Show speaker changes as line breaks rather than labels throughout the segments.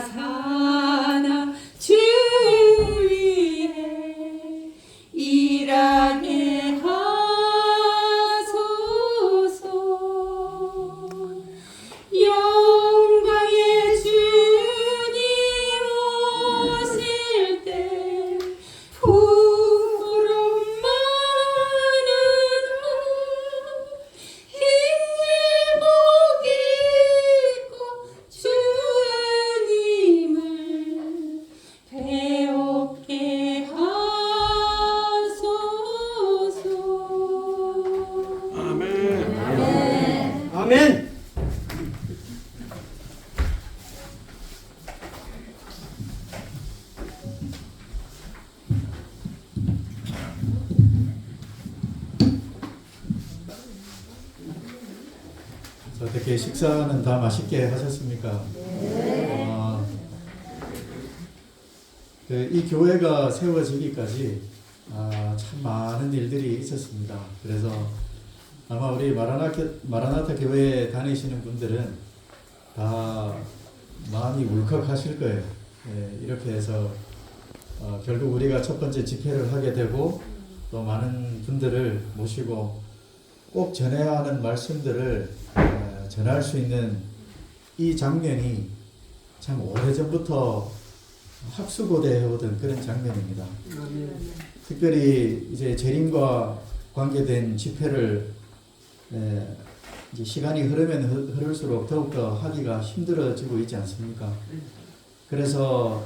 사나 주위에 일하게 하소서. 영광의 주님 오실 때 부끄럼 많은 흰일 복 입고 주님을 배웁게 하소서.
아멘.
아멘.
어떻게 식사는 다 맛있게 하셨습니까? 이 교회가 세워지기까지 참 많은 일들이 있었습니다. 그래서 아마 우리 마라나타 교회에 다니시는 분들은 다 마음이 울컥하실 거예요. 이렇게 해서 결국 우리가 첫 번째 집회를 하게 되고 또 많은 분들을 모시고 꼭 전해야 하는 말씀들을 전할 수 있는 이 장면이 참 오래전부터 학수고대해 오던 그런 장면입니다. 특별히 이제 재림과 관계된 집회를 이제 시간이 흐르면 흐를수록 더욱더 하기가 힘들어지고 있지 않습니까? 그래서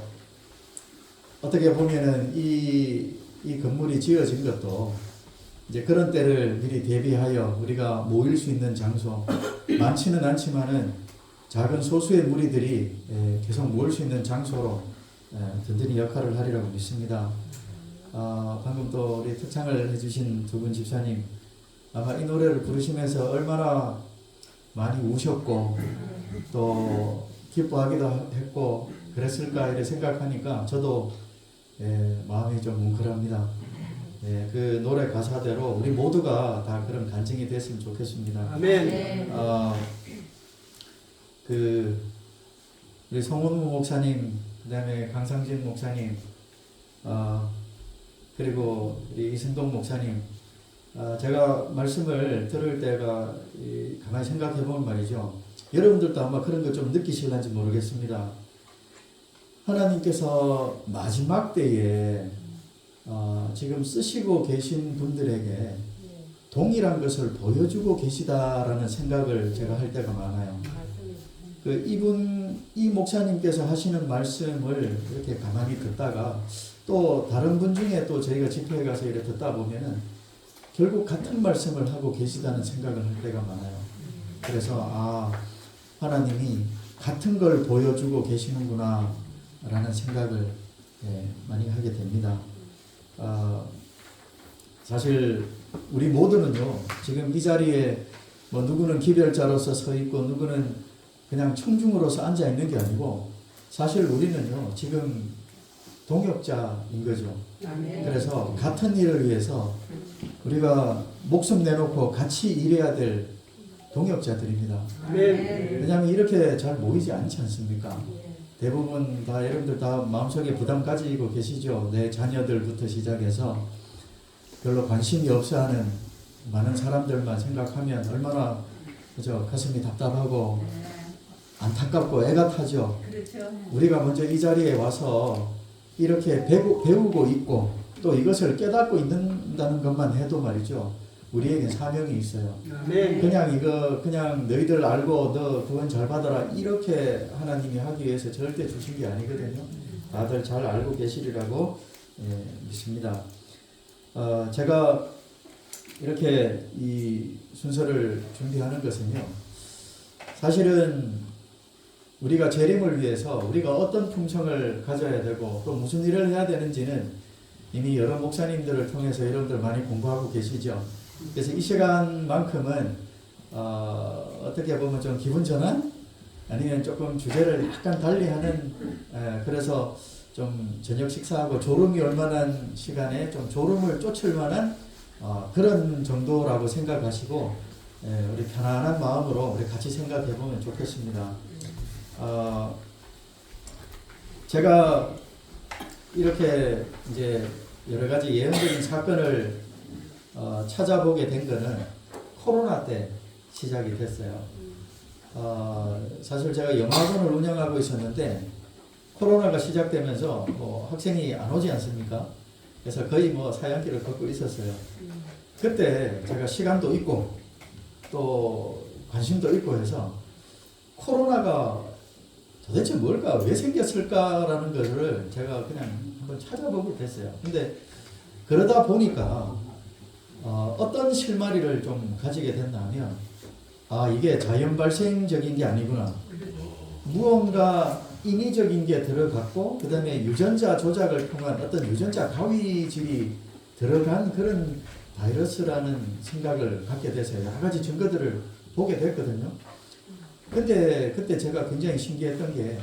어떻게 보면은 이 건물이 지어진 것도 이제 그런 때를 미리 대비하여 우리가 모일 수 있는 장소, 많지는 않지만은 작은 소수의 무리들이 계속 모일 수 있는 장소로 든든히 역할을 하리라고 믿습니다. 방금 또 우리 특창을 해주신 두 분 집사님, 아마 이 노래를 부르시면서 얼마나 많이 우셨고 또 기뻐하기도 했고 그랬을까 이렇게 생각하니까 저도 마음이 좀 뭉클합니다. 그 노래 가사대로 우리 모두가 다 그런 간증이 됐으면 좋겠습니다.
아멘.
우리 송원무 목사님, 그다음에 강상진 목사님, 그리고 우리 이승동 목사님, 제가 말씀을 들을 때가 가만히 생각해 보면 말이죠. 여러분들도 아마 그런 거 좀 느끼실는지 모르겠습니다. 하나님께서 마지막 때에 지금 쓰시고 계신 분들에게 동일한 것을 보여주고 계시다라는 생각을 제가 할 때가 많아요. 이 목사님께서 하시는 말씀을 이렇게 가만히 듣다가 또 다른 분 중에 또 저희가 집회에 가서 이렇게 듣다 보면은 결국 같은 말씀을 하고 계시다는 생각을 할 때가 많아요. 그래서 하나님이 같은 걸 보여주고 계시는구나 라는 생각을 많이 하게 됩니다. 사실 우리 모두는요, 지금 이 자리에 뭐 누구는 기별자로서 서 있고 누구는 그냥 청중으로서 앉아 있는 게 아니고 사실 우리는요, 지금 동역자인 거죠. 그래서 같은 일을 위해서 우리가 목숨 내놓고 같이 일해야 될 동역자들입니다. 왜냐하면 이렇게 잘 모이지 않지 않습니까? 대부분 다 여러분들 다 마음속에 부담 가지고 계시죠. 내 자녀들부터 시작해서 별로 관심이 없어하는 많은 사람들만 생각하면 얼마나 그죠, 가슴이 답답하고 안타깝고 애가 타죠.
그렇죠.
우리가 먼저 이 자리에 와서 이렇게 배우고 있고 또 이것을 깨닫고 있는다는 것만 해도 말이죠. 우리에게 사명이 있어요. 그냥 너희들 알고 너 구원 잘 받아라 이렇게 하나님이 하기 위해서 절대 주신 게 아니거든요. 다들 잘 알고 계시리라고 믿습니다. 제가 이렇게 이 순서를 준비하는 것은요, 사실은 우리가 재림을 위해서 우리가 어떤 품성을 가져야 되고 또 무슨 일을 해야 되는지는 이미 여러 목사님들을 통해서 여러분들 많이 공부하고 계시죠. 그래서 이 시간만큼은 어떻게 보면 좀 기분 전환? 아니면 조금 주제를 약간 달리하는 그래서 좀 저녁 식사하고 졸음이 얼마나 시간에 좀 졸음을 쫓을 만한 그런 정도라고 생각하시고 우리 편안한 마음으로 우리 같이 생각해 보면 좋겠습니다. 제가 이렇게 이제 여러 가지 예언적인 사건을 찾아보게 된 거는 코로나 때 시작이 됐어요. 사실 제가 영화관을 운영하고 있었는데 코로나가 시작되면서 뭐 학생이 안 오지 않습니까? 그래서 거의 뭐 사양길을 걷고 있었어요. 그때 제가 시간도 있고 또 관심도 있고 해서 코로나가 도대체 뭘까? 왜 생겼을까라는 것을 제가 그냥 한번 찾아보게 됐어요. 근데 그러다 보니까 어떤 실마리를 좀 가지게 됐냐면 이게 자연 발생적인 게 아니구나. 무언가 인위적인 게 들어갔고 그 다음에 유전자 조작을 통한 어떤 유전자 가위질이 들어간 그런 바이러스라는 생각을 갖게 돼서 여러 가지 증거들을 보게 됐거든요. 근데 그때 제가 굉장히 신기했던 게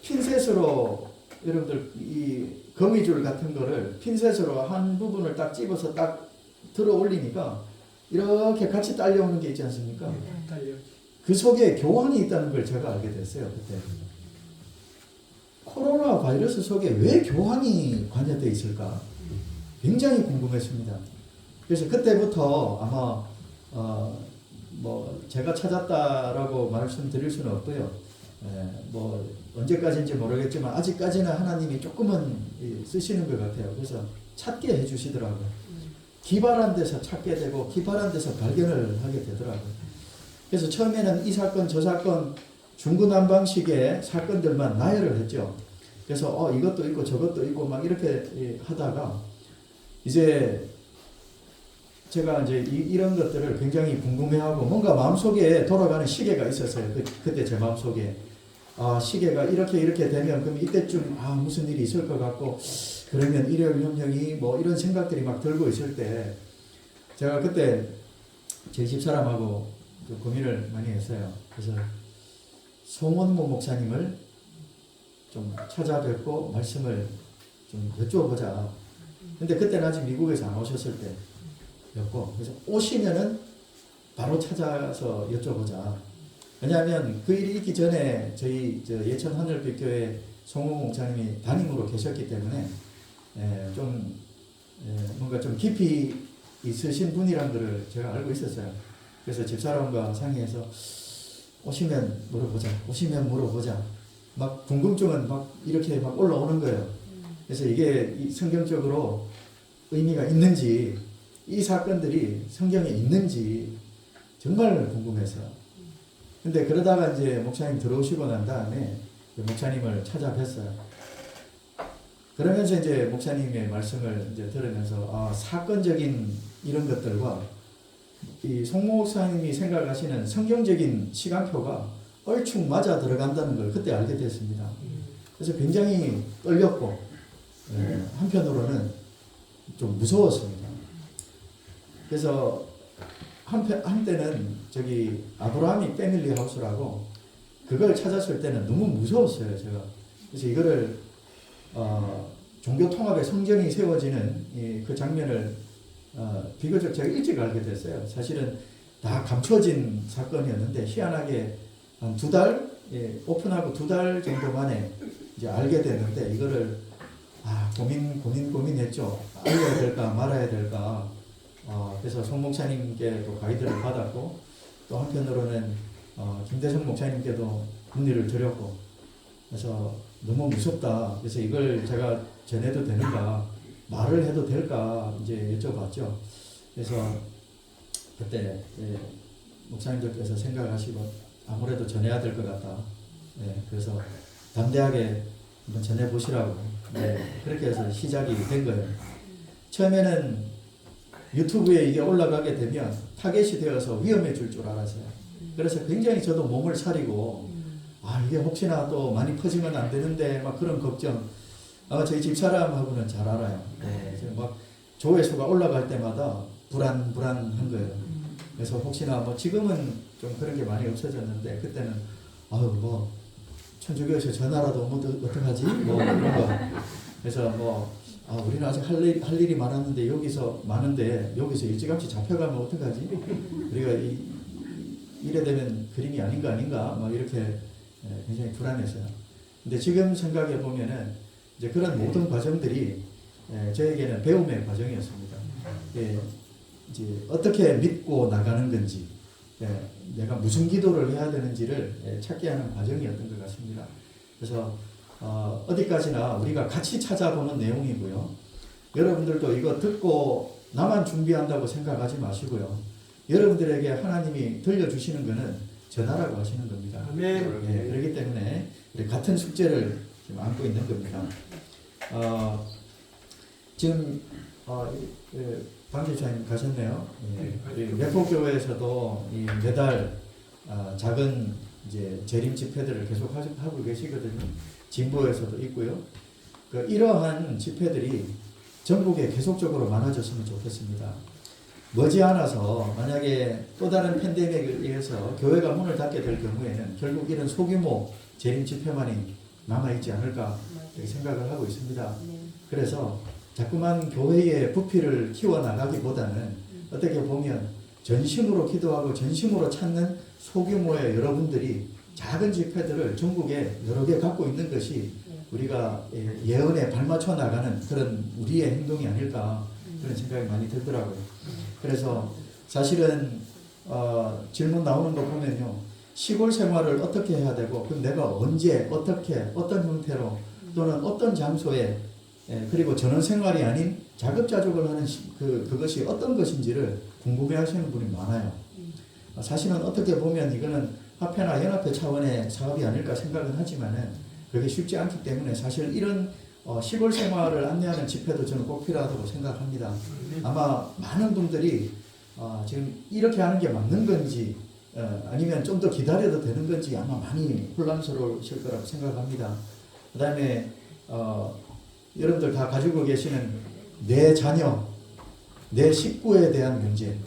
핀셋으로 여러분들 이 거미줄 같은 거를 핀셋으로 한 부분을 딱 집어서 딱 들어 올리니까 이렇게 같이 딸려오는 게 있지 않습니까? 그 속에 교환이 있다는 걸 제가 알게 됐어요. 그때 코로나 바이러스 속에 왜 교환이 관여되어 있을까 굉장히 궁금했습니다. 그래서 그때부터 아마 뭐 제가 찾았다라고 말씀드릴 수는 없고요. 뭐 언제까지인지 모르겠지만 아직까지는 하나님이 조금은 쓰시는 것 같아요. 그래서 찾게 해주시더라고요. 기발한 데서 찾게 되고 기발한 데서 발견을 하게 되더라고요. 그래서 처음에는 이 사건 저 사건 중구난방식의 사건들만 나열을 했죠. 그래서 이것도 있고 저것도 있고 막 이렇게 하다가 이제 제가 이제 이런 것들을 굉장히 궁금해하고 뭔가 마음속에 돌아가는 시계가 있었어요. 그때 제 마음속에 시계가 이렇게 되면 그럼 이때쯤 무슨 일이 있을 것 같고 그러면 일요일명령이 뭐 이런 생각들이 막 들고 있을 때 제가 그때 제 집사람하고 좀 고민을 많이 했어요. 그래서 송원모 목사님을 좀 찾아뵙고 말씀을 좀 여쭤보자. 근데 그때는 아직 미국에서 안 오셨을 때였고 그래서 오시면은 바로 찾아서 여쭤보자. 왜냐하면 그 일이 있기 전에 저희 예천 하늘빛교회 송원 목사님이 담임으로 계셨기 때문에 뭔가 좀 깊이 있으신 분이란 것을 제가 알고 있었어요. 그래서 집사람과 상의해서 오시면 물어보자. 막 궁금증은 막 이렇게 막 올라오는 거예요. 그래서 이게 성경적으로 의미가 있는지 이 사건들이 성경에 있는지 정말 궁금했어요. 근데 그러다가 이제 목사님 들어오시고 난 다음에 목사님을 찾아뵀어요. 그러면서 이제 목사님의 말씀을 이제 들으면서 사건적인 이런 것들과 이 송모 목사님이 생각하시는 성경적인 시간표가 얼추 맞아 들어간다는 걸 그때 알게 됐습니다. 그래서 굉장히 떨렸고 한편으로는 좀 무서웠습니다. 그래서 한때는 저기 아브라함이 패밀리 하우스라고 그걸 찾았을 때는 너무 무서웠어요, 제가. 그래서 이거를 종교 통합의 성전이 세워지는 그 장면을 비교적 제가 일찍 알게 됐어요. 사실은 다 감춰진 사건이었는데 희한하게 한 2달 오픈하고 2달 정도 만에 이제 알게 됐는데 이거를 고민했죠. 알려야 될까 말아야 될까. 그래서 송 목사님께 또 가이드를 받았고 또 한편으로는 김대성 목사님께도 문의를 드렸고 그래서 너무 무섭다. 그래서 이걸 제가 전해도 되는가 말을 해도 될까 이제 여쭤봤죠. 그래서 그때 목사님들께서 생각하시고 아무래도 전해야 될 것 같다. 그래서 담대하게 한번 전해보시라고 그렇게 해서 시작이 된 거예요. 처음에는 유튜브에 이게 올라가게 되면 타겟이 되어서 위험해질 줄 알았어요. 그래서 굉장히 저도 몸을 사리고 이게 혹시나 또 많이 퍼지면 안 되는데 막 그런 걱정. 저희 집사람하고는 잘 알아요. 막 조회수가 올라갈 때마다 불안한 거예요. 그래서 혹시나 뭐 지금은 좀 그런 게 많이 없어졌는데 그때는 뭐 천주교에서 전화라도 오면 어떡하지? 뭐 이런 거. 그래서 우리는 아직 할 일이 많았는데 여기서 일찌감치 잡혀가면 어떡하지? 우리가 이래 되면 그림이 아닌가 막 이렇게 굉장히 불안했어요. 근데 지금 생각해 보면은 이제 그런 모든 과정들이 저에게는 배움의 과정이었습니다. 예, 이제 어떻게 믿고 나가는 건지, 내가 무슨 기도를 해야 되는지를 찾게 하는 과정이었던 것 같습니다. 그래서 어디까지나 우리가 같이 찾아보는 내용이고요. 여러분들도 이거 듣고 나만 준비한다고 생각하지 마시고요. 여러분들에게 하나님이 들려주시는 것은 전하라고 하시는 겁니다.
아멘.
그렇기 때문에 우리 같은 숙제를 지금 안고 있는 겁니다. 지금 방지차님 가셨네요. 매포교회에서도 매달 작은 이제 재림 집회들을 계속 하고 계시거든요. 진보에서도 있고요. 이러한 집회들이 전국에 계속적으로 많아졌으면 좋겠습니다. 머지않아서 만약에 또 다른 팬데믹에 의해서 교회가 문을 닫게 될 경우에는 결국 이런 소규모 재림 집회만이 남아있지 않을까 이렇게 생각을 하고 있습니다. 그래서 자꾸만 교회의 부피를 키워나가기보다는 어떻게 보면 전심으로 기도하고 전심으로 찾는 소규모의 여러분들이 작은 집회들을 전국에 여러 개 갖고 있는 것이 우리가 예언에 발맞춰 나가는 그런 우리의 행동이 아닐까 그런 생각이 많이 들더라고요. 그래서 사실은 질문 나오는 거 보면요. 시골 생활을 어떻게 해야 되고 그럼 내가 언제 어떻게 어떤 형태로 또는 어떤 장소에 그리고 전원 생활이 아닌 자급자족을 하는 그것이 어떤 것인지를 궁금해하시는 분이 많아요. 사실은 어떻게 보면 이거는 화폐나 연합회 차원의 사업이 아닐까 생각은 하지만은 그게 쉽지 않기 때문에 사실 이런 시골 생활을 안내하는 집회도 저는 꼭 필요하다고 생각합니다. 아마 많은 분들이 지금 이렇게 하는 게 맞는 건지 아니면 좀 더 기다려도 되는 건지 아마 많이 혼란스러우실 거라고 생각합니다. 그 다음에 여러분들 다 가지고 계시는 내 자녀, 내 식구에 대한 문제.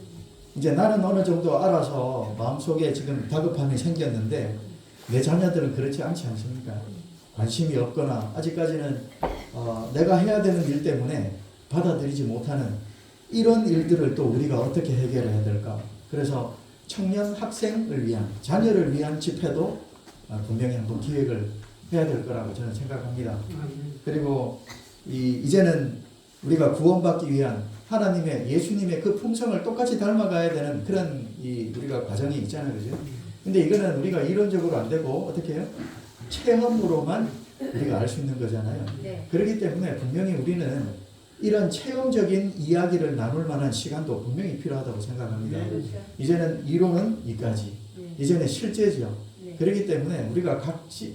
이제 나는 어느 정도 알아서 마음속에 지금 다급함이 생겼는데 내 자녀들은 그렇지 않지 않습니까? 관심이 없거나 아직까지는 내가 해야 되는 일 때문에 받아들이지 못하는 이런 일들을 또 우리가 어떻게 해결해야 될까? 그래서 청년 학생을 위한 자녀를 위한 집회도 분명히 한번 기획을 해야 될 거라고 저는 생각합니다. 그리고 이제는 우리가 구원받기 위한 하나님의 예수님의 그 품성을 똑같이 닮아가야 되는 그런 우리가 과정이 있잖아요, 그죠? 근데 이거는 우리가 이론적으로 안 되고 어떻게 해요? 체험으로만 우리가 알 수 있는 거잖아요.
네.
그렇기 때문에 분명히 우리는 이런 체험적인 이야기를 나눌 만한 시간도 분명히 필요하다고 생각합니다.
그렇죠.
이제는 이론은 이까지, 이제는 실제죠. 그렇기 때문에 우리가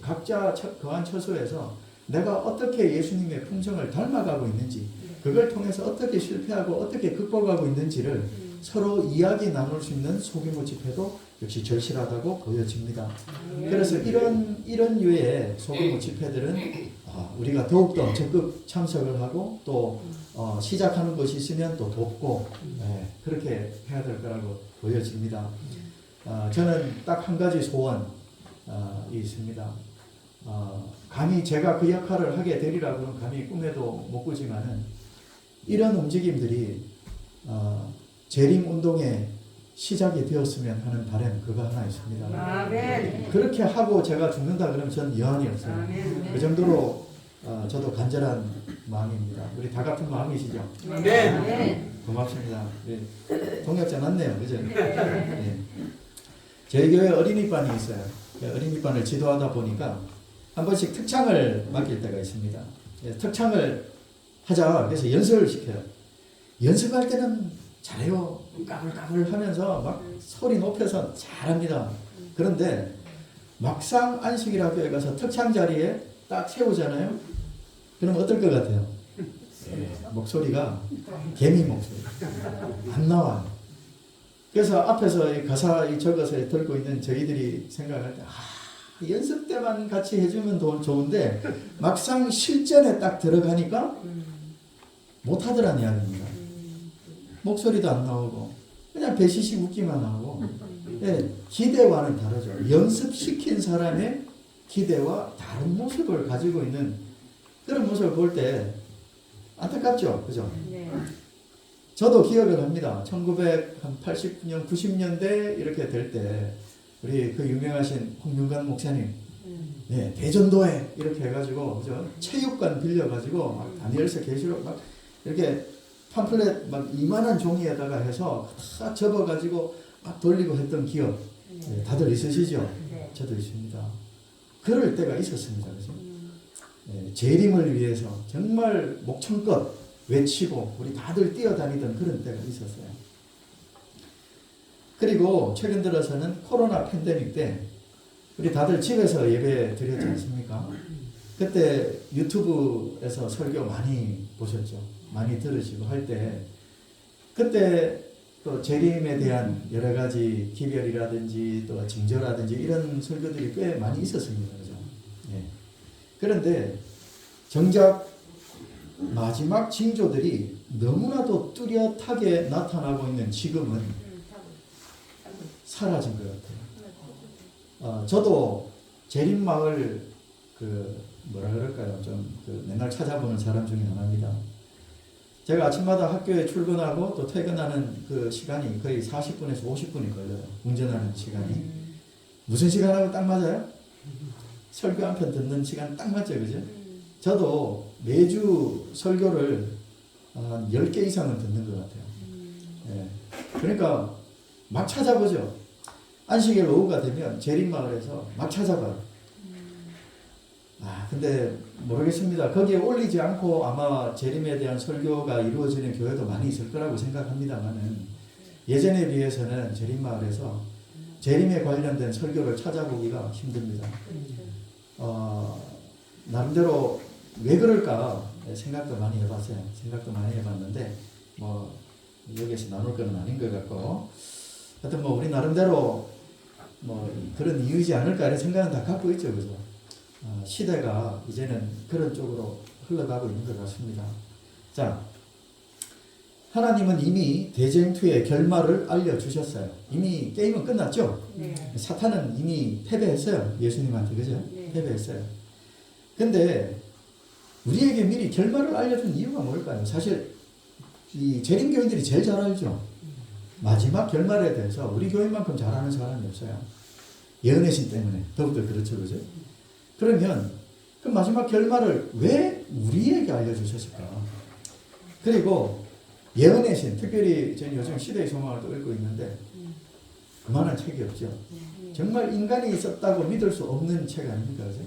각자 거한 처소에서 내가 어떻게 예수님의 품성을 닮아가고 있는지, 그걸 통해서 어떻게 실패하고 어떻게 극복하고 있는지를 서로 이야기 나눌 수 있는 소규모 집회도 역시 절실하다고 보여집니다. 그래서 이런 유의 소규모 집회들은 우리가 더욱더 적극 참석을 하고 또 시작하는 것이 있으면 또 돕고 그렇게 해야 될 거라고 보여집니다. 저는 딱 한 가지 소원이 있습니다. 감히 제가 그 역할을 하게 되리라고는 감히 꿈에도 못 꾸지만은 이런 움직임들이 재림 운동의 시작이 되었으면 하는 바람 그거 하나 있습니다.
아멘.
그렇게 하고 제가 죽는다 그러면 전 여한이 없어요.
아멘.
그 정도로 저도 간절한 마음입니다. 우리 다 같은 마음이시죠?
네.
고맙습니다. 네. 동역자 맞네요, 그죠? 네. 저희 교회 어린이반이 있어요. 어린이반을 지도하다 보니까 한 번씩 특창을 맡길 때가 있습니다. 특창을 하자 그래서 연습을 시켜요. 연습할 때는 잘해요. 까불까불 하면서 막 소리 높여서 잘합니다. 그런데 막상 안식일학교에 가서 특창 자리에 딱 세우잖아요. 그럼 어떨 것 같아요? 목소리가 개미 목소리. 안 나와요. 그래서 앞에서 이 가사 적어서 들고 있는 저희들이 생각할 때 연습 때만 같이 해주면 좋은데 막상 실전에 딱 들어가니까 못하더란 이야기입니다. 목소리도 안 나오고 그냥 배시시 웃기만 하고 기대와는 다르죠. 연습시킨 사람의 기대와 다른 모습을 가지고 있는 그런 모습을 볼 때 안타깝죠. 그죠?
네.
저도 기억을 합니다. 1980년, 90년대 이렇게 될 때 우리 그 유명하신 홍윤관 목사님 예, 대전도회 이렇게 해가지고 그죠? 체육관 빌려가지고 막 다니엘서 계시록 막 이렇게 팜플렛 막 이만한 종이에다가 해서 다 접어가지고 막 돌리고 했던 기억 예, 다들 있으시죠?
네.
저도 있습니다. 그럴 때가 있었습니다. 그죠? 예, 재림을 위해서 정말 목청껏 외치고 우리 다들 뛰어다니던 그런 때가 있었어요. 그리고 최근 들어서는 코로나 팬데믹 때 우리 다들 집에서 예배 드렸지 않습니까? 그때 유튜브에서 설교 많이 보셨죠. 많이 들으시고 할 때 그때 또 재림에 대한 여러 가지 기별이라든지 또 징조라든지 이런 설교들이 꽤 많이 있었습니다. 그죠? 예. 그런데 정작 마지막 징조들이 너무나도 뚜렷하게 나타나고 있는 지금은 사라진 것 같아요. 저도 재림마을 뭐라 그럴까요? 맨날 찾아보는 사람 중에 하나입니다. 제가 아침마다 학교에 출근하고 또 퇴근하는 그 시간이 거의 40분에서 50분이 걸려요. 운전하는 시간이. 무슨 시간하고 딱 맞아요? 설교 한 편 듣는 시간 딱 맞죠, 그죠? 저도 매주 설교를 한 10개 이상은 듣는 것 같아요. 예. 그러니까 막 찾아보죠. 안식일 오후가 되면 재림마을에서 막 찾아봐요. 근데 모르겠습니다. 거기에 올리지 않고 아마 재림에 대한 설교가 이루어지는 교회도 많이 있을 거라고 생각합니다만은 예전에 비해서는 재림마을에서 재림에 관련된 설교를 찾아보기가 힘듭니다. 나름대로 왜 그럴까 생각도 많이 해봤어요. 생각도 많이 해봤는데 뭐 여기에서 나눌 건 아닌 것 같고 하여튼 뭐 우리 나름대로 뭐 그런 이유이지 않을까 이런 생각은 다 갖고 있죠. 그죠? 시대가 이제는 그런 쪽으로 흘러가고 있는 것 같습니다. 자, 하나님은 이미 대쟁투의 결말을 알려주셨어요. 이미 게임은 끝났죠?
네.
사탄은 이미 패배했어요. 예수님한테, 그죠?
네.
패배했어요. 근데 우리에게 미리 결말을 알려준 이유가 뭘까요? 사실 이 재림교인들이 제일 잘 알죠. 마지막 결말에 대해서 우리 교인만큼 잘 아는 사람이 없어요. 예언의 신 때문에 더욱더 그렇죠, 그죠? 그러면 그 마지막 결말을 왜 우리에게 알려주셨을까? 그리고 예언의 신, 특별히 저는 요즘 시대의 소망을 또 읽고 있는데 그만한 책이 없죠. 정말 인간이 있었다고 믿을 수 없는 책 아닙니까? 그죠?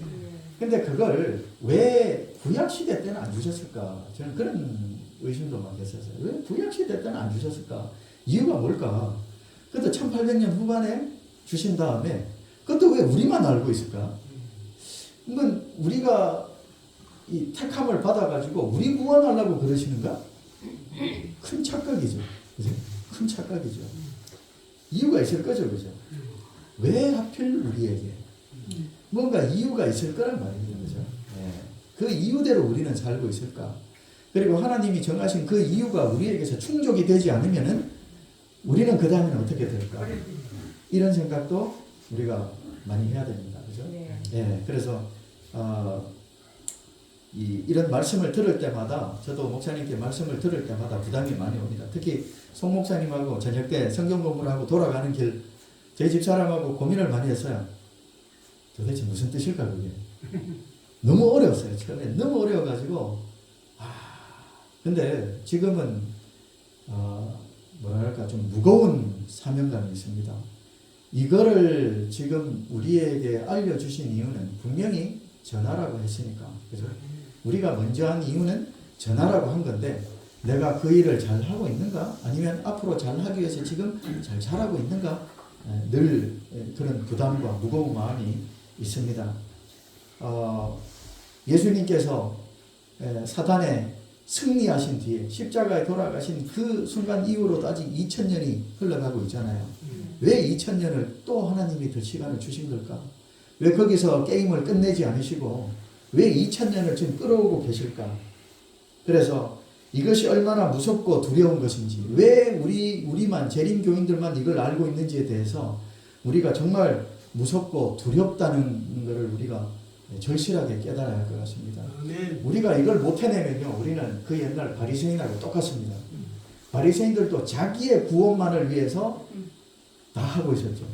근데 그걸 왜 구약시대 때는 안 주셨을까? 저는 그런 의심도 많이 했었어요. 왜 구약시대 때는 안 주셨을까? 이유가 뭘까? 그것도 1800년 후반에 주신 다음에 그것도 왜 우리만 알고 있을까? 그러면 우리가 이 택함을 받아가지고 우리 구원하려고 그러시는가? 큰 착각이죠. 그죠? 큰 착각이죠. 이유가 있을 거죠. 그죠? 왜 하필 우리에게? 뭔가 이유가 있을 거란 말입니다. 그죠? 네. 그 이유대로 우리는 살고 있을까? 그리고 하나님이 정하신 그 이유가 우리에게서 충족이 되지 않으면은 우리는 그 다음에는 어떻게 될까? 이런 생각도 우리가 많이 해야 됩니다. 그죠?
네.
네. 그래서 이런 말씀을 들을 때마다 저도 목사님께 말씀을 들을 때마다 부담이 많이 옵니다. 특히 송 목사님하고 저녁 때 성경 공부를 하고 돌아가는 길 저희 집사람하고 고민을 많이 했어요. 도대체 무슨 뜻일까 그게. 너무 어려웠어요. 처음에 너무 어려워가지고 근데 지금은 뭐랄까 좀 무거운 사명감이 있습니다. 이거를 지금 우리에게 알려주신 이유는 분명히 전하라고 했으니까. 그죠? 우리가 먼저 한 이유는 전하라고 한 건데 내가 그 일을 잘 하고 있는가? 아니면 앞으로 잘 하기 위해서 지금 잘 잘하고 있는가? 늘 그런 부담과 무거운 마음이 있습니다. 예수님께서 사단에 승리하신 뒤에 십자가에 돌아가신 그 순간 이후로도 아직 2000년이 흘러가고 있잖아요. 왜 2000년을 또 하나님이 더 시간을 주신 걸까? 왜 거기서 게임을 끝내지 않으시고 왜 2000년을 지금 끌어오고 계실까? 그래서 이것이 얼마나 무섭고 두려운 것인지, 왜 우리만 재림교인들만 이걸 알고 있는지에 대해서 우리가 정말 무섭고 두렵다는 것을 우리가 절실하게 깨달아야 할 것 같습니다. 우리가 이걸 못 해내면요, 우리는 그 옛날 바리새인하고 똑같습니다. 바리새인들도 자기의 구원만을 위해서 다 하고 있었죠.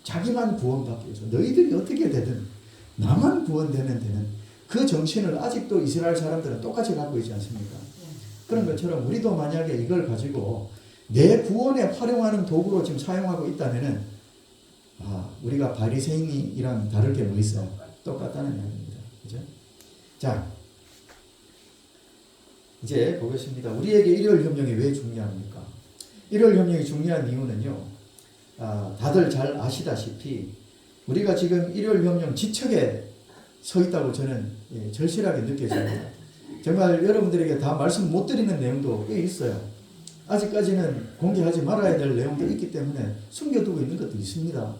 자기만 구원받기 위해서 너희들이 어떻게 되든 나만 구원되면 되는 그 정신을 아직도 이스라엘 사람들은 똑같이 갖고 있지 않습니까? 그런 것처럼 우리도 만약에 이걸 가지고 내 구원에 활용하는 도구로 지금 사용하고 있다면은 우리가 바리새인이랑 다를 게 뭐 있어요? 똑같다는 이야기입니다. 그죠? 자, 이제 보겠습니다. 우리에게 일요일 협령이 왜 중요합니까? 일요일 협령이 중요한 이유는요. 다들 잘 아시다시피 우리가 지금 일요일 협령 지척에 서 있다고 저는 절실하게 느껴집니다. 정말 여러분들에게 다 말씀 못 드리는 내용도 꽤 있어요. 아직까지는 공개하지 말아야 될 내용도 있기 때문에 숨겨두고 있는 것도 있습니다.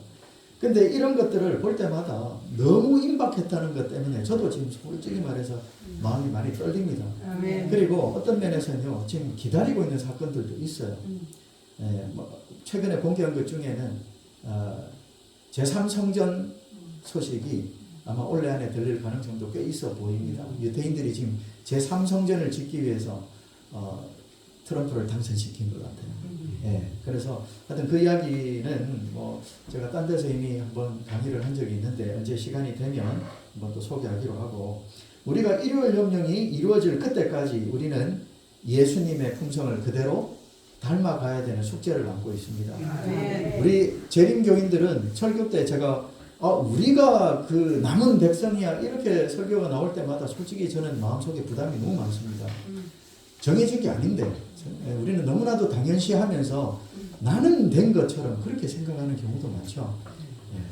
근데 이런 것들을 볼 때마다 너무 임박했다는 것 때문에 저도 지금 솔직히 말해서 마음이 많이 떨립니다. 그리고 어떤 면에서는요, 지금 기다리고 있는 사건들도 있어요. 최근에 공개한 것 중에는 제3성전 소식이 아마 올해 안에 들릴 가능성도 꽤 있어 보입니다. 유대인들이 지금 제3성전을 짓기 위해서 트럼프를 당선시킨 것 같아요. 그래서 하여튼 그 이야기는 뭐 제가 딴 데서 이미 한번 강의를 한 적이 있는데 언제 시간이 되면 한번 또 소개하기로 하고, 우리가 일요일 협령이 이루어질 그때까지 우리는 예수님의 품성을 그대로 닮아가야 되는 숙제를 안고 있습니다. 우리 재림교인들은 설교 때 제가 우리가 그 남은 백성이야 이렇게 설교가 나올 때마다 솔직히 저는 마음속에 부담이 너무 많습니다. 정해진 게 아닌데 우리는 너무나도 당연시하면서 나는 된 것처럼 그렇게 생각하는 경우도 많죠.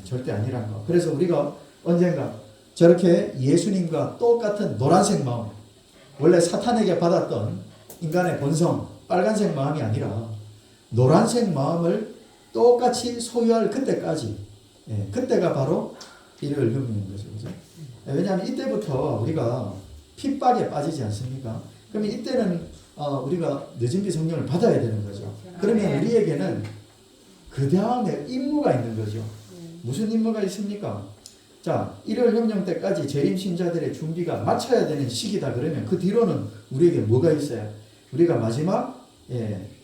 절대 아니란 거. 그래서 우리가 언젠가 저렇게 예수님과 똑같은 노란색 마음, 원래 사탄에게 받았던 인간의 본성 빨간색 마음이 아니라 노란색 마음을 똑같이 소유할 그때까지, 그때가 바로 일요일 협령인 거죠. 그죠? 왜냐하면 이때부터 우리가 핍박에 빠지지 않습니까? 그러면 이때는 우리가 늦은비 성령을 받아야 되는 거죠. 그러면 우리에게는 그 다음에 임무가 있는 거죠. 무슨 임무가 있습니까? 자, 일요일 협령 때까지 재림 신자들의 준비가 마쳐야 되는 시기다. 그러면 그 뒤로는 우리에게 뭐가 있어요? 우리가 마지막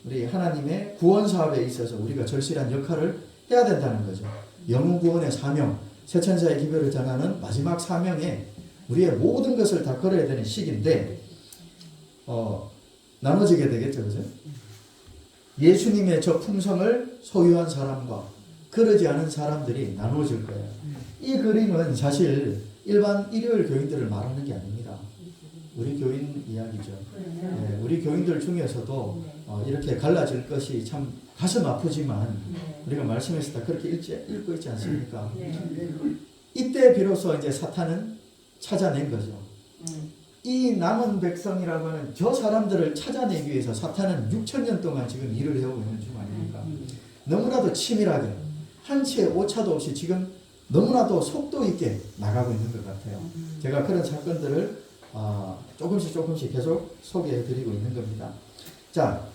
우리 하나님의 구원 사업에 있어서 우리가 절실한 역할을 해야 된다는 거죠. 영혼 구원의 사명, 새천사의 기별을 전하는 마지막 사명에 우리의 모든 것을 다 걸어야 되는 시기인데 나눠지게 되겠죠. 그죠? 예수님의 저 품성을 소유한 사람과 그러지 않은 사람들이 나누어질 거예요. 이 그림은 사실 일반 일요일 교인들을 말하는 게 아닙니다. 우리 교인 이야기죠. 우리 교인들 중에서도 이렇게 갈라질 것이 참 가슴 아프지만 우리가 말씀에서 다 그렇게 읽고 있지 않습니까? 이때 비로소 이제 사탄은 찾아낸 거죠. 이 남은 백성이라고 하는 저 사람들을 찾아내기 위해서 사탄은 6,000년 동안 지금 일을 해오고 있는 중 아닙니까? 너무나도 치밀하게 한 치의 오차도 없이 지금 너무나도 속도 있게 나가고 있는 것 같아요. 제가 그런 사건들을 조금씩 계속 소개해 드리고 있는 겁니다. 자,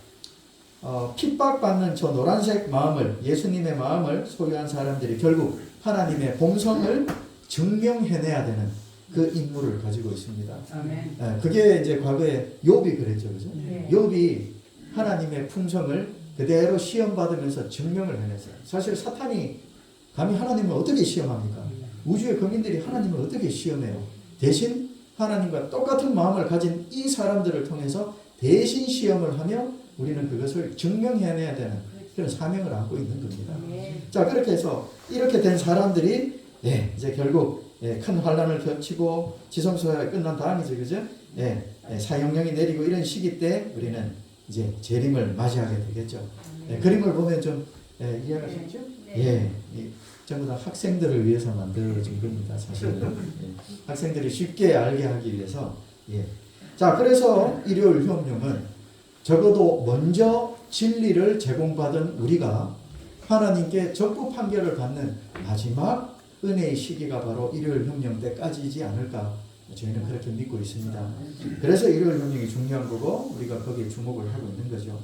핍박받는 저 노란색 마음을, 예수님의 마음을 소유한 사람들이 결국 하나님의 본성을 증명해내야 되는 그 임무를 가지고 있습니다. 그게 이제 과거에 욥이 그랬죠. 그죠? 욥이 하나님의 품성을 그대로 시험받으면서 증명을 해냈어요. 사실 사탄이 감히 하나님을 어떻게 시험합니까? 우주의 거민들이 하나님을 어떻게 시험해요? 대신 하나님과 똑같은 마음을 가진 이 사람들을 통해서 대신 시험을 하며 우리는 그것을 증명해내야 되는 그런 사명을 안고 있는 겁니다. 자, 그렇게 해서 이렇게 된 사람들이 이제 결국 큰 환란을 겹치고 지성소가 끝난 다음이죠. 그죠? 사형령이 내리고 이런 시기 때 우리는 이제 재림을 맞이하게 되겠죠. 그림을 보면 좀 이해가 쉽죠? 전부 다 학생들을 위해서 만들어진 겁니다. 사실은. 학생들이 쉽게 알게 하기 위해서. 자, 그래서 일요일 협령은 적어도 먼저 진리를 제공받은 우리가 하나님께 적부 판결을 받는 마지막 은혜의 시기가 바로 일요일 협령 때까지이지 않을까 저희는 그렇게 믿고 있습니다. 그래서 일요일 협령이 중요한 거고 우리가 거기에 주목을 하고 있는 거죠.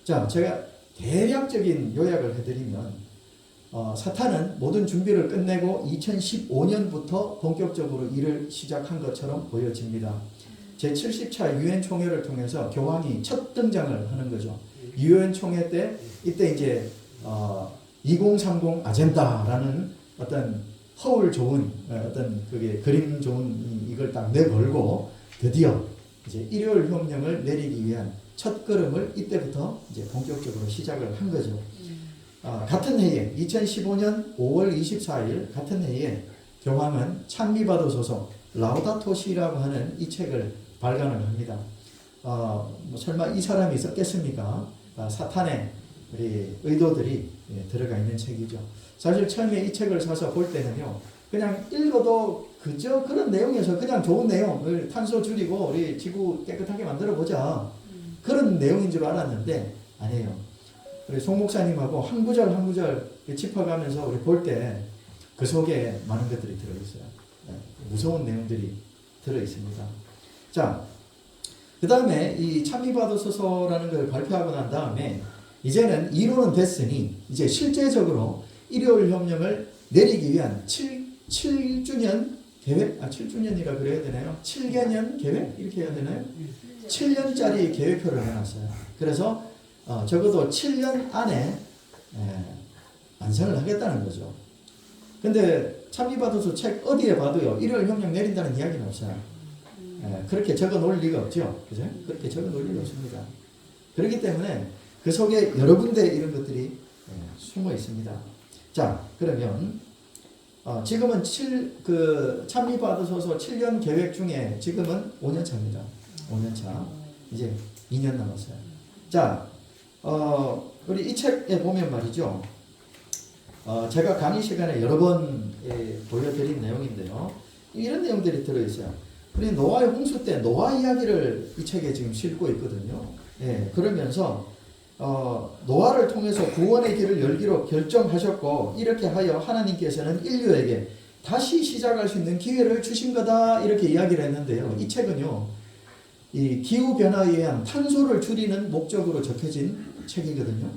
자, 제가 대략적인 요약을 해드리면 사탄은 모든 준비를 끝내고 2015년부터 본격적으로 일을 시작한 것처럼 보여집니다. 제70차 유엔 총회를 통해서 교황이 첫 등장을 하는 거죠. 유엔 총회 때 이때 이제 2030 아젠다라는 어떤 허울 좋은 어떤 그게 그림 좋은 이걸 딱 내걸고 드디어 이제 일요일 혁명을 내리기 위한 첫 걸음을 이때부터 이제 본격적으로 시작을 한 거죠. 같은 해에 2015년 5월 24일 같은 해에 교황은 찬미받으소서 라우다토 시라고 하는 이 책을 발간을 합니다. 뭐 설마 이 사람이 썼겠습니까? 사탄의 우리 의도들이 들어가 있는 책이죠. 사실 처음에 이 책을 사서 볼 때는요, 그냥 읽어도 그저 그런 내용에서 그냥 좋은 내용, 탄소 줄이고 우리 지구 깨끗하게 만들어 보자, 그런 내용인 줄 알았는데 아니에요. 우리 송 목사님하고 한 구절 한 구절 짚어가면서 우리 볼 때 그 속에 많은 것들이 들어있어요. 무서운 내용들이 들어있습니다. 자, 그 다음에 이 찬미받으소서라는 걸 발표하고 난 다음에 이제는 이론은 됐으니 이제 실제적으로 일요일 혁명을 내리기 위한 7주년 계획, 7주년이라 그래야 되나요? 7개년 계획? 이렇게 해야 되나요? 7년짜리 계획표를 해놨어요. 그래서 적어도 7년 안에 완성을 하겠다는 거죠. 근데 찬미받으소서 책 어디에 봐도요, 일요일 혁명 내린다는 이야기는 없어요. 그렇게 적어 놓을 리가 없죠. 그죠? 그렇게 적어 놓을 리가 없습니다. 그렇기 때문에 그 속에 여러 군데 이런 것들이 숨어 있습니다. 자, 그러면 지금은 찬미받으소서 7년 계획 중에 지금은 5년 차입니다. 5년 차. 이제 2년 남았어요. 자, 우리 이 책에 보면 말이죠. 제가 강의 시간에 여러 번 보여드린 내용인데요. 이런 내용들이 들어있어요. 우리 노아의 홍수 때 노아 이야기를 이 책에 지금 싣고 있거든요. 그러면서 노아를 통해서 구원의 길을 열기로 결정하셨고 이렇게 하여 하나님께서는 인류에게 다시 시작할 수 있는 기회를 주신 거다 이렇게 이야기를 했는데요. 이 책은요, 이 기후변화에 의한 탄소를 줄이는 목적으로 적혀진 책이거든요.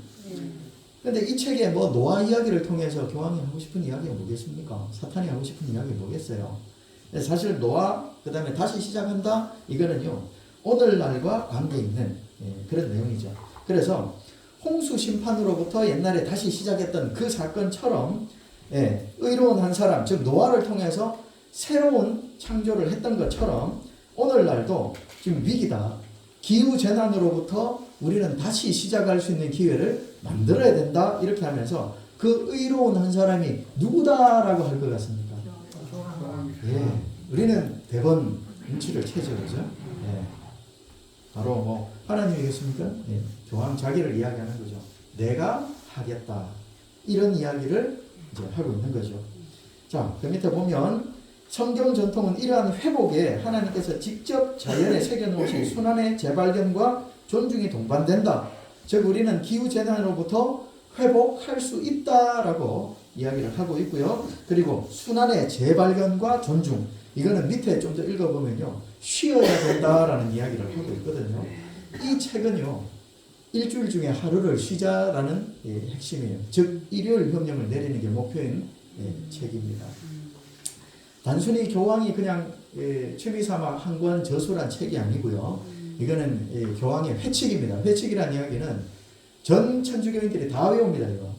근데 이 책에 뭐 노아 이야기를 통해서 교황이 하고 싶은 이야기가 뭐겠습니까? 사탄이 하고 싶은 이야기가 뭐겠어요? 사실 노아, 그 다음에 다시 시작한다? 이거는요, 오늘날과 관계 있는 그런 내용이죠. 그래서 홍수 심판으로부터 옛날에 다시 시작했던 그 사건처럼 의로운 한 사람, 즉 노아를 통해서 새로운 창조를 했던 것처럼 오늘날도 지금 위기다. 기후재난으로부터 우리는 다시 시작할 수 있는 기회를 만들어야 된다. 이렇게 하면서 그 의로운 한 사람이 누구다라고 할 것 같습니까? 우리는 대번 눈치를 채죠. 그죠? 바로 뭐 하나님이겠습니까? 교황 자기를 이야기하는 거죠. 내가 하겠다. 이런 이야기를 이제 하고 있는 거죠. 자, 그 밑에 보면 성경 전통은 이러한 회복에 하나님께서 직접 자연에 새겨놓으신 순환의 재발견과 존중이 동반된다. 즉 우리는 기후재난으로부터 회복할 수 있다라고 이야기를 하고 있고요. 그리고 순환의 재발견과 존중, 이거는 밑에 좀 더 읽어보면요, 쉬어야 된다라는 이야기를 하고 있거든요. 이 책은요, 일주일 중에 하루를 쉬자라는 핵심이에요. 즉 일요일 혁명을 내리는 게 목표인 책입니다. 단순히 교황이 그냥 취미삼아 한 권 저술한 책이 아니고요. 이거는 교황의 회칙입니다. 회칙이라는 이야기는 전 천주교인들이 다 외웁니다. 이거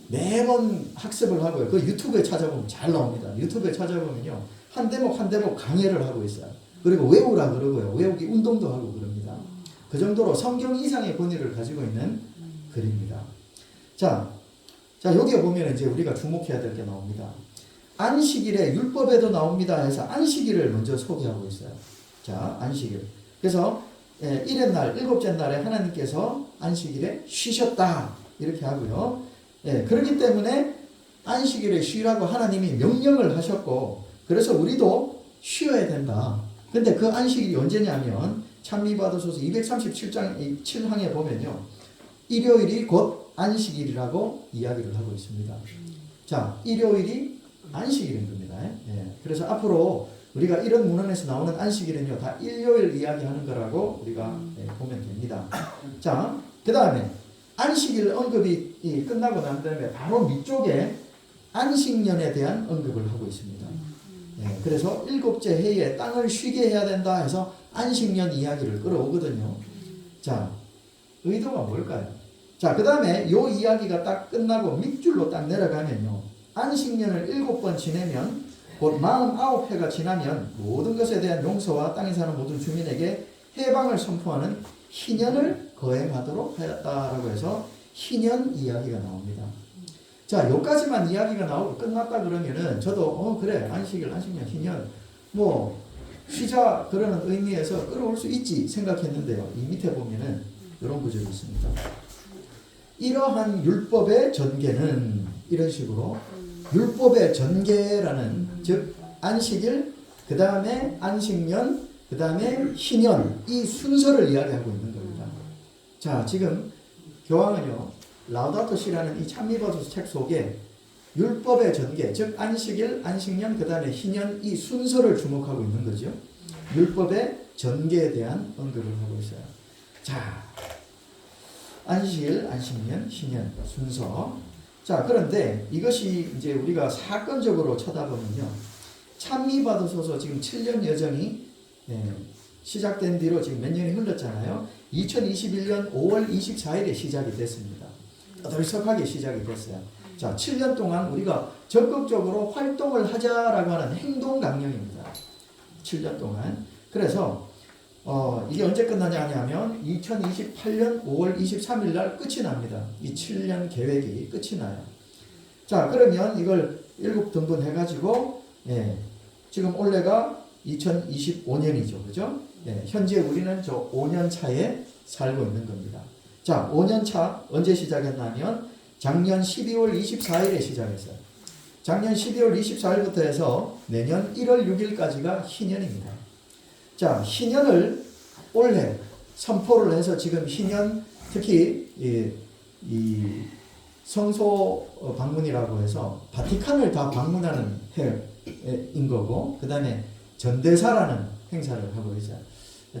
매번 학습을 하고요. 그 유튜브에 찾아보면 잘 나옵니다. 유튜브에 찾아보면요, 한 대목 한 대목 강해를 하고 있어요. 그리고 외우라 그러고요, 외우기 운동도 하고 그럽니다. 그 정도로 성경 이상의 권위를 가지고 있는 글입니다. 자 여기에 보면 이제 우리가 주목해야 될 게 나옵니다. 안식일에 율법에도 나옵니다 해서 안식일을 먼저 소개하고 있어요. 자, 안식일. 그래서 일의 날, 일곱째 날에 하나님께서 안식일에 쉬셨다 이렇게 하고요. 그렇기 때문에 안식일에 쉬라고 하나님이 명령을 하셨고, 그래서 우리도 쉬어야 된다. 근데 그 안식일이 언제냐면 찬미받으소서 237장 7항에 보면요, 일요일이 곧 안식일이라고 이야기를 하고 있습니다. 자, 일요일이 안식일인 겁니다. 그래서 앞으로 우리가 이런 문헌에서 나오는 안식일은요, 다 일요일 이야기하는 거라고 우리가 보면 됩니다. 자, 그 다음에 안식일 언급이 끝나고 난 다음에 바로 밑쪽에 안식년에 대한 언급을 하고 있습니다. 그래서 일곱째 해에 땅을 쉬게 해야 된다 해서 안식년 이야기를 끌어오거든요. 자, 의도가 뭘까요? 자, 그 다음에 요 이야기가 딱 끝나고 밑줄로 딱 내려가면요, 안식년을 7번 지내면 곧 49회가 지나면 모든 것에 대한 용서와 땅에 사는 모든 주민에게 해방을 선포하는 희년을 거행하도록 하였다라고 해서 희년 이야기가 나옵니다. 자, 여기까지만 이야기가 나오고 끝났다 그러면은 저도 그래 안식년 희년 뭐 쉬자 그러는 의미에서 끌어올 수 있지 생각했는데요. 이 밑에 보면은 이런 구절이 있습니다. 이러한 율법의 전개는 이런 식으로 율법의 전개라는 즉 안식일 그 다음에 안식년 그 다음에 희년 이 순서를 이야기하고 있는 겁니다. 자, 지금 교황은요 라우다토 시라는 이 찬미버서 책 속에 율법의 전개, 즉 안식일, 안식년, 그 다음에 희년 이 순서를 주목하고 있는 거죠. 율법의 전개에 대한 언급을 하고 있어요. 자, 안식일, 안식년, 희년 순서. 자, 그런데 이것이 이제 우리가 사건적으로 쳐다보면요, 찬미받으소서 지금 7년 여정이 시작된 뒤로 지금 몇 년이 흘렀잖아요. 2021년 5월 24일에 시작이 됐습니다. 떠들썩하게 시작이 됐어요. 자, 7년 동안 우리가 적극적으로 활동을 하자라고 하는 행동 강령입니다. 7년 동안. 그래서 이게 언제 끝나냐 하면 2028년 5월 23일 날 끝이 납니다. 이 7년 계획이 끝이 나요. 자, 그러면 이걸 7등분 해가지고 지금 올해가 2025년이죠. 그죠? 현재 우리는 저 5년 차에 살고 있는 겁니다. 자, 5년 차 언제 시작했냐면 작년 12월 24일에 시작했어요. 작년 12월 24일부터 해서 내년 1월 6일까지가 희년입니다. 자, 희년을 올해 선포를 해서 지금 희년 특히 이 성소 방문이라고 해서 바티칸을 다 방문하는 해인 거고 그 다음에 전대사라는 행사를 하고 있어요.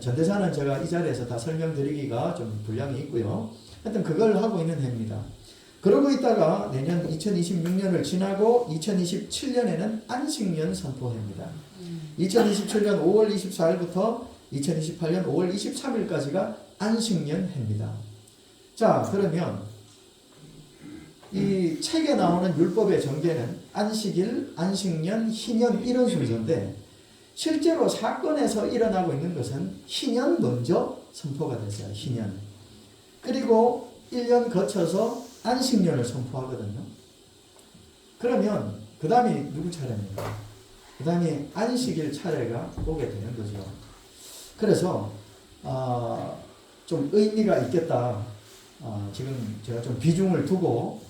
전대사는 제가 이 자리에서 다 설명드리기가 좀 분량이 있고요. 하여튼 그걸 하고 있는 해입니다. 그러고 있다가 내년 2026년을 지나고 2027년에는 안식년 선포해입니다. 2027년 5월 24일부터 2028년 5월 23일까지가 안식년 해입니다. 자, 그러면 이 책에 나오는 율법의 전개는 안식일, 안식년, 희년 이런 순서인데 실제로 사건에서 일어나고 있는 것은 희년 먼저 선포가 됐어요. 희년. 그리고 1년 거쳐서 안식년을 선포하거든요. 그러면 그 다음이 누구 차례입니까? 그 다음에 안식일 차례가 오게 되는 거죠. 그래서 좀 의미가 있겠다. 지금 제가 좀 비중을 두고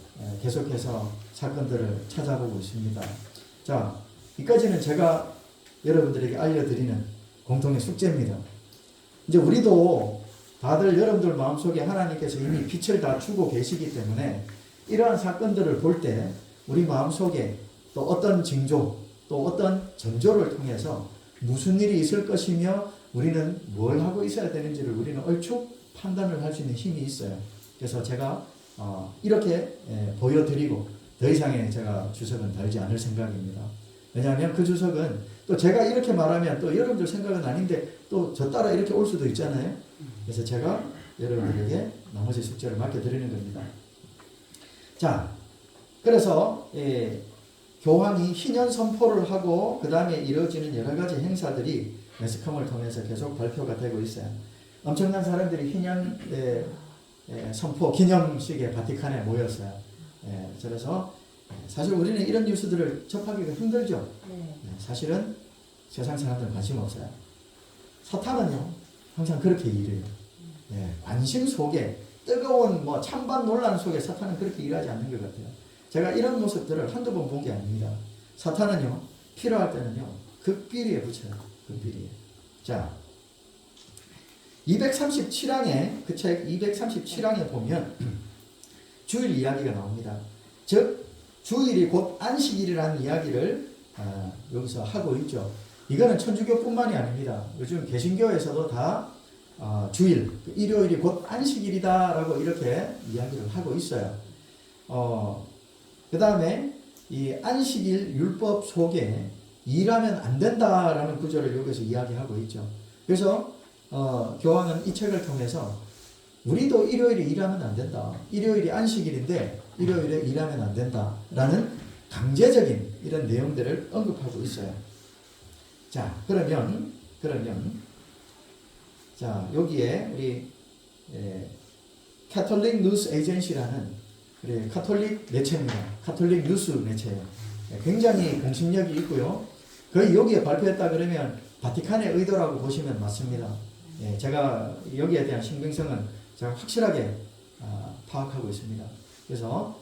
계속해서 사건들을 찾아보고 있습니다. 자, 이까지는 제가 여러분들에게 알려드리는 공통의 숙제입니다. 이제 우리도 다들 여러분들 마음속에 하나님께서 이미 빛을 다 주고 계시기 때문에 이러한 사건들을 볼 때 우리 마음속에 또 어떤 징조 또 어떤 전조를 통해서 무슨 일이 있을 것이며 우리는 뭘 하고 있어야 되는지를 우리는 얼추 판단을 할 수 있는 힘이 있어요. 그래서 제가 이렇게 보여드리고 더 이상의 제가 주석은 달지 않을 생각입니다. 왜냐하면 그 주석은 또 제가 이렇게 말하면 또 여러분들 생각은 아닌데 또 저 따라 이렇게 올 수도 있잖아요. 그래서 제가 여러분들에게 나머지 숙제를 맡겨드리는 겁니다. 자, 그래서 교황이 희년 선포를 하고 그 다음에 이루어지는 여러 가지 행사들이 매스컴을 통해서 계속 발표가 되고 있어요. 엄청난 사람들이 희년 선포 기념식에 바티칸에 모였어요. 그래서 사실 우리는 이런 뉴스들을 접하기가 힘들죠. 사실은 세상 사람들은 관심 없어요. 사탄은요 항상 그렇게 일해요. 관심 속에 뜨거운 찬반 논란 속에 사탄은 그렇게 일하지 않는 것 같아요. 제가 이런 모습들을 한두 번 본 게 아닙니다. 사탄은요 필요할 때는요 극비리에 붙여요. 극비리에. 자, 237항에 그 책 237항에 보면 주일 이야기가 나옵니다. 즉 주일이 곧 안식일이라는 이야기를 여기서 하고 있죠. 이거는 천주교뿐만이 아닙니다. 요즘 개신교에서도 다 주일, 일요일이 곧 안식일이다라고 이렇게 이야기를 하고 있어요. 그 다음에 이 안식일 율법 속에 일하면 안 된다라는 구절을 여기서 이야기하고 있죠. 그래서 교황은 이 책을 통해서 우리도 일요일에 일하면 안 된다. 일요일이 안식일인데 일요일에 일하면 안 된다라는 강제적인 이런 내용들을 언급하고 있어요. 자, 그러면 자, 여기에 우리 캐톨릭 뉴스 에이전시라는 우리 카톨릭 매체입니다. 카톨릭 뉴스 매체예요. 굉장히 공신력이 있고요. 거의 여기에 발표했다 그러면 바티칸의 의도라고 보시면 맞습니다. 제가 여기에 대한 신빙성은 제가 확실하게 파악하고 있습니다. 그래서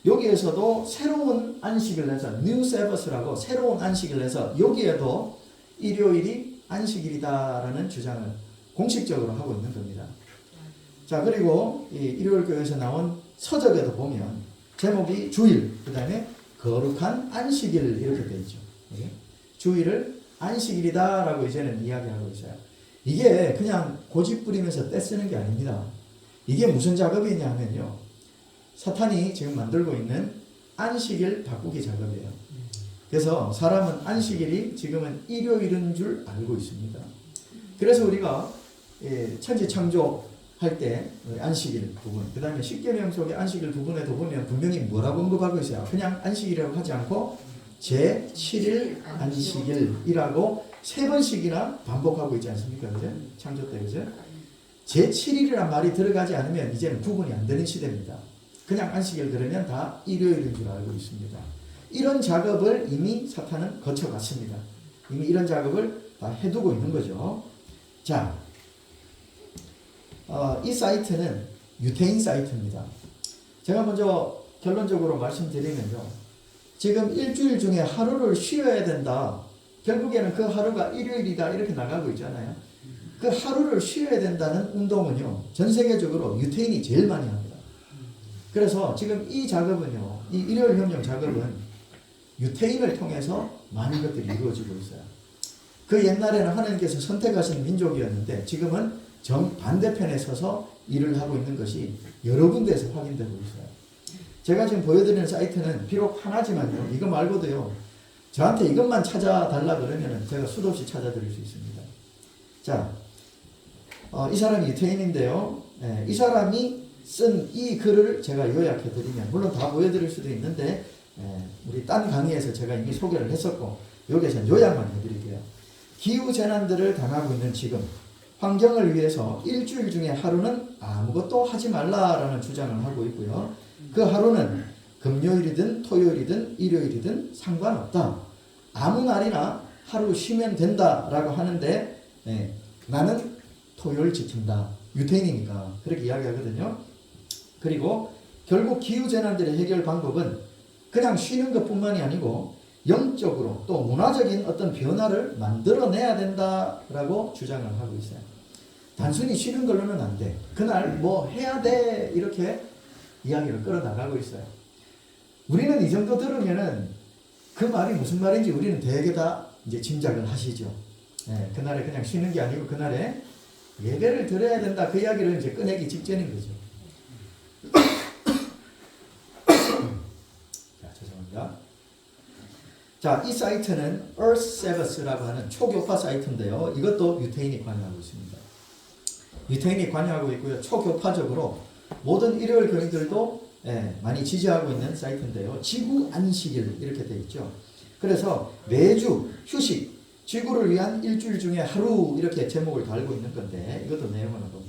여기에서도 새로운 안식을 내서 뉴 세버스라고 새로운 안식을 내서 여기에도 일요일이 안식일이다라는 주장을 공식적으로 하고 있는 겁니다. 자, 그리고 이 일요일 교회에서 나온 서적에도 보면 제목이 주일, 그 다음에 거룩한 안식일 이렇게 되어 있죠. 주일을 안식일이다라고 이제는 이야기하고 있어요. 이게 그냥 고집 부리면서 떼쓰는 게 아닙니다. 이게 무슨 작업이냐 하면요. 사탄이 지금 만들고 있는 안식일 바꾸기 작업이에요. 그래서 사람은 안식일이 지금은 일요일인 줄 알고 있습니다. 그래서 우리가 천지창조할 때 안식일 부분, 그 다음에 십계명 속의 안식일 부분에도 보면 분명히 뭐라고 언급하고 있어요. 그냥 안식일이라고 하지 않고 제7일 안식일이라고 3번씩이나 반복하고 있지 않습니까? 그죠? 창조 때, 그죠? 제7일이란 말이 들어가지 않으면 이제는 구분이 안 되는 시대입니다. 그냥 안식일 그러면 다 일요일인 줄 알고 있습니다. 이런 작업을 이미 사탄은 거쳐갔습니다. 이미 이런 작업을 다 해두고 있는 거죠. 자, 이 사이트는 유태인 사이트입니다. 제가 먼저 결론적으로 말씀드리면요. 지금 일주일 중에 하루를 쉬어야 된다. 결국에는 그 하루가 일요일이다 이렇게 나가고 있잖아요. 그 하루를 쉬어야 된다는 운동은요. 전 세계적으로 유태인이 제일 많이 합니다. 그래서 지금 이 작업은요. 이 일요일 혁명 작업은 유태인을 통해서 많은 것들이 이루어지고 있어요. 그 옛날에는 하나님께서 선택하신 민족이었는데 지금은 정반대편에 서서 일을 하고 있는 것이 여러 군데에서 확인되고 있어요. 제가 지금 보여드리는 사이트는 비록 하나지만요. 이거 말고도요. 저한테 이것만 찾아달라 그러면 제가 수도 없이 찾아드릴 수 있습니다. 자, 이 사람이 유태인인데요. 이 사람이 쓴 이 글을 제가 요약해드리면 물론 다 보여드릴 수도 있는데 우리 딴 강의에서 제가 이미 소개를 했었고 여기에서 요약만 해드릴게요. 기후재난들을 당하고 있는 지금 환경을 위해서 일주일 중에 하루는 아무것도 하지 말라라는 주장을 하고 있고요. 그 하루는 금요일이든 토요일이든 일요일이든 상관없다. 아무 날이나 하루 쉬면 된다라고 하는데 나는 토요일 지킨다. 유태인이니까 그렇게 이야기하거든요. 그리고 결국 기후재난들의 해결 방법은 그냥 쉬는 것뿐만이 아니고 영적으로 또 문화적인 어떤 변화를 만들어내야 된다라고 주장을 하고 있어요. 단순히 쉬는 걸로는 안 돼. 그날 뭐 해야 돼 이렇게 이야기를 끌어나가고 있어요. 우리는 이 정도 들으면은 그 말이 무슨 말인지 우리는 대개 다 이제 짐작을 하시죠. 그날에 그냥 쉬는 게 아니고 그날에 예배를 드려야 된다. 그 이야기를 이제 꺼내기 직전인 거죠. 자, 죄송합니다. 자, 이 사이트는 Earth Sabbath라고 하는 초교파 사이트인데요. 이것도 유태인이 관여하고 있습니다. 유태인이 관여하고 있고요. 초교파적으로 모든 일요일 교인들도 많이 지지하고 있는 사이트인데요. 지구 안식일 이렇게 되어 있죠. 그래서 매주 휴식, 지구를 위한 일주일 중에 하루 이렇게 제목을 달고 있는 건데 이것도 내용을 한번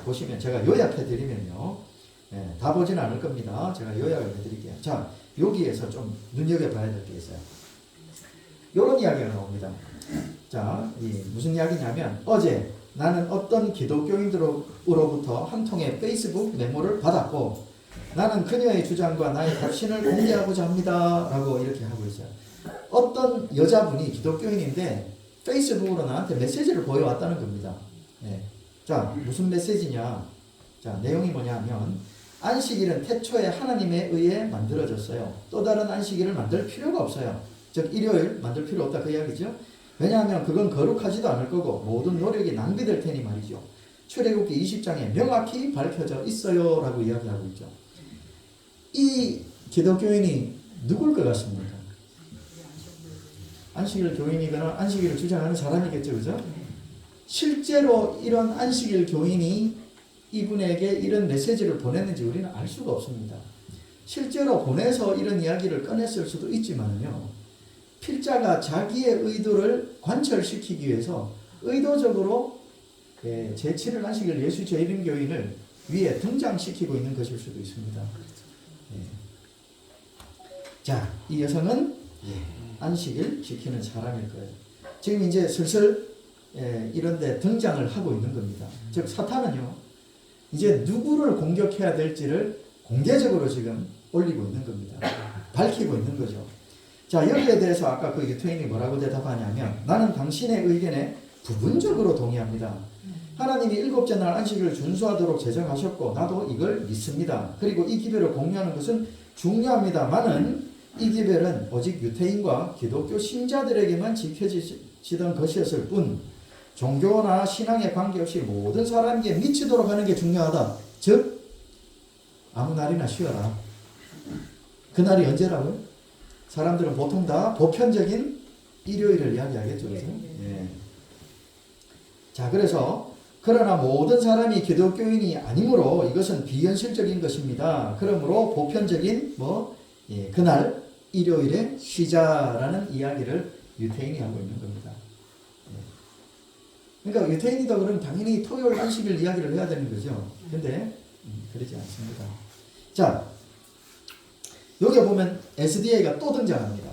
보시면 제가 요약해 드리면요. 다 보지는 않을 겁니다. 제가 요약을 해드릴게요. 자, 여기에서 좀 눈여겨봐야 될 게 있어요. 이런 이야기가 나옵니다. 자, 무슨 이야기냐면 어제 나는 어떤 기독교인으로부터 한 통의 페이스북 메모를 받았고 나는 그녀의 주장과 나의 답신을 공개하고자 합니다. 라고 이렇게 하고 있어요. 어떤 여자분이 기독교인인데 페이스북으로 나한테 메시지를 보여왔다는 겁니다. 자, 무슨 메시지냐. 자, 내용이 뭐냐면 안식일은 태초에 하나님에 의해 만들어졌어요. 또 다른 안식일을 만들 필요가 없어요. 즉 일요일 만들 필요 없다 그 이야기죠. 왜냐하면 그건 거룩하지도 않을 거고 모든 노력이 낭비될 테니 말이죠. 출애굽기 20장에 명확히 밝혀져 있어요 라고 이야기하고 있죠. 이 기독교인이 누굴 것 같습니까? 안식일 교인이거나 안식일을 주장하는 사람이겠죠. 그죠? 실제로 이런 안식일 교인이 이분에게 이런 메시지를 보냈는지 우리는 알 수가 없습니다. 실제로 보내서 이런 이야기를 꺼냈을 수도 있지만요. 필자가 자기의 의도를 관철시키기 위해서 의도적으로 제7일 안식일 예수 재림교인을 위에 등장시키고 있는 것일 수도 있습니다. 자, 이 여성은 안식일 지키는 사람일 거예요. 지금 이제 슬슬 이런데 등장을 하고 있는 겁니다. 즉 사탄은요, 이제 누구를 공격해야 될지를 공개적으로 지금 올리고 있는 겁니다. 밝히고 있는 거죠. 자, 여기에 대해서 아까 그 유태인이 뭐라고 대답하냐면, 나는 당신의 의견에 부분적으로 동의합니다. 하나님이 일곱째 날 안식일을 준수하도록 제정하셨고 나도 이걸 믿습니다. 그리고 이 기별을 공유하는 것은 중요합니다만은 이 기별은 오직 유태인과 기독교 신자들에게만 지켜지던 것이었을 뿐 종교나 신앙에 관계없이 모든 사람에게 미치도록 하는 게 중요하다. 즉 아무 날이나 쉬어라. 그 날이 언제라고요? 사람들은 보통 다 보편적인 일요일을 이야기하겠죠. 그렇죠? 예. 자, 그래서 그러나 모든 사람이 기독교인이 아니므로 이것은 비현실적인 것입니다. 그러므로 보편적인 그날 일요일에 쉬자라는 이야기를 유태인이 하고 있는 겁니다. 그러니까 유태인이다 그러면 당연히 토요일 안식일 이야기를 해야 되는 거죠. 근데 그러지 않습니다. 자, 여기 보면 SDA가 또 등장합니다.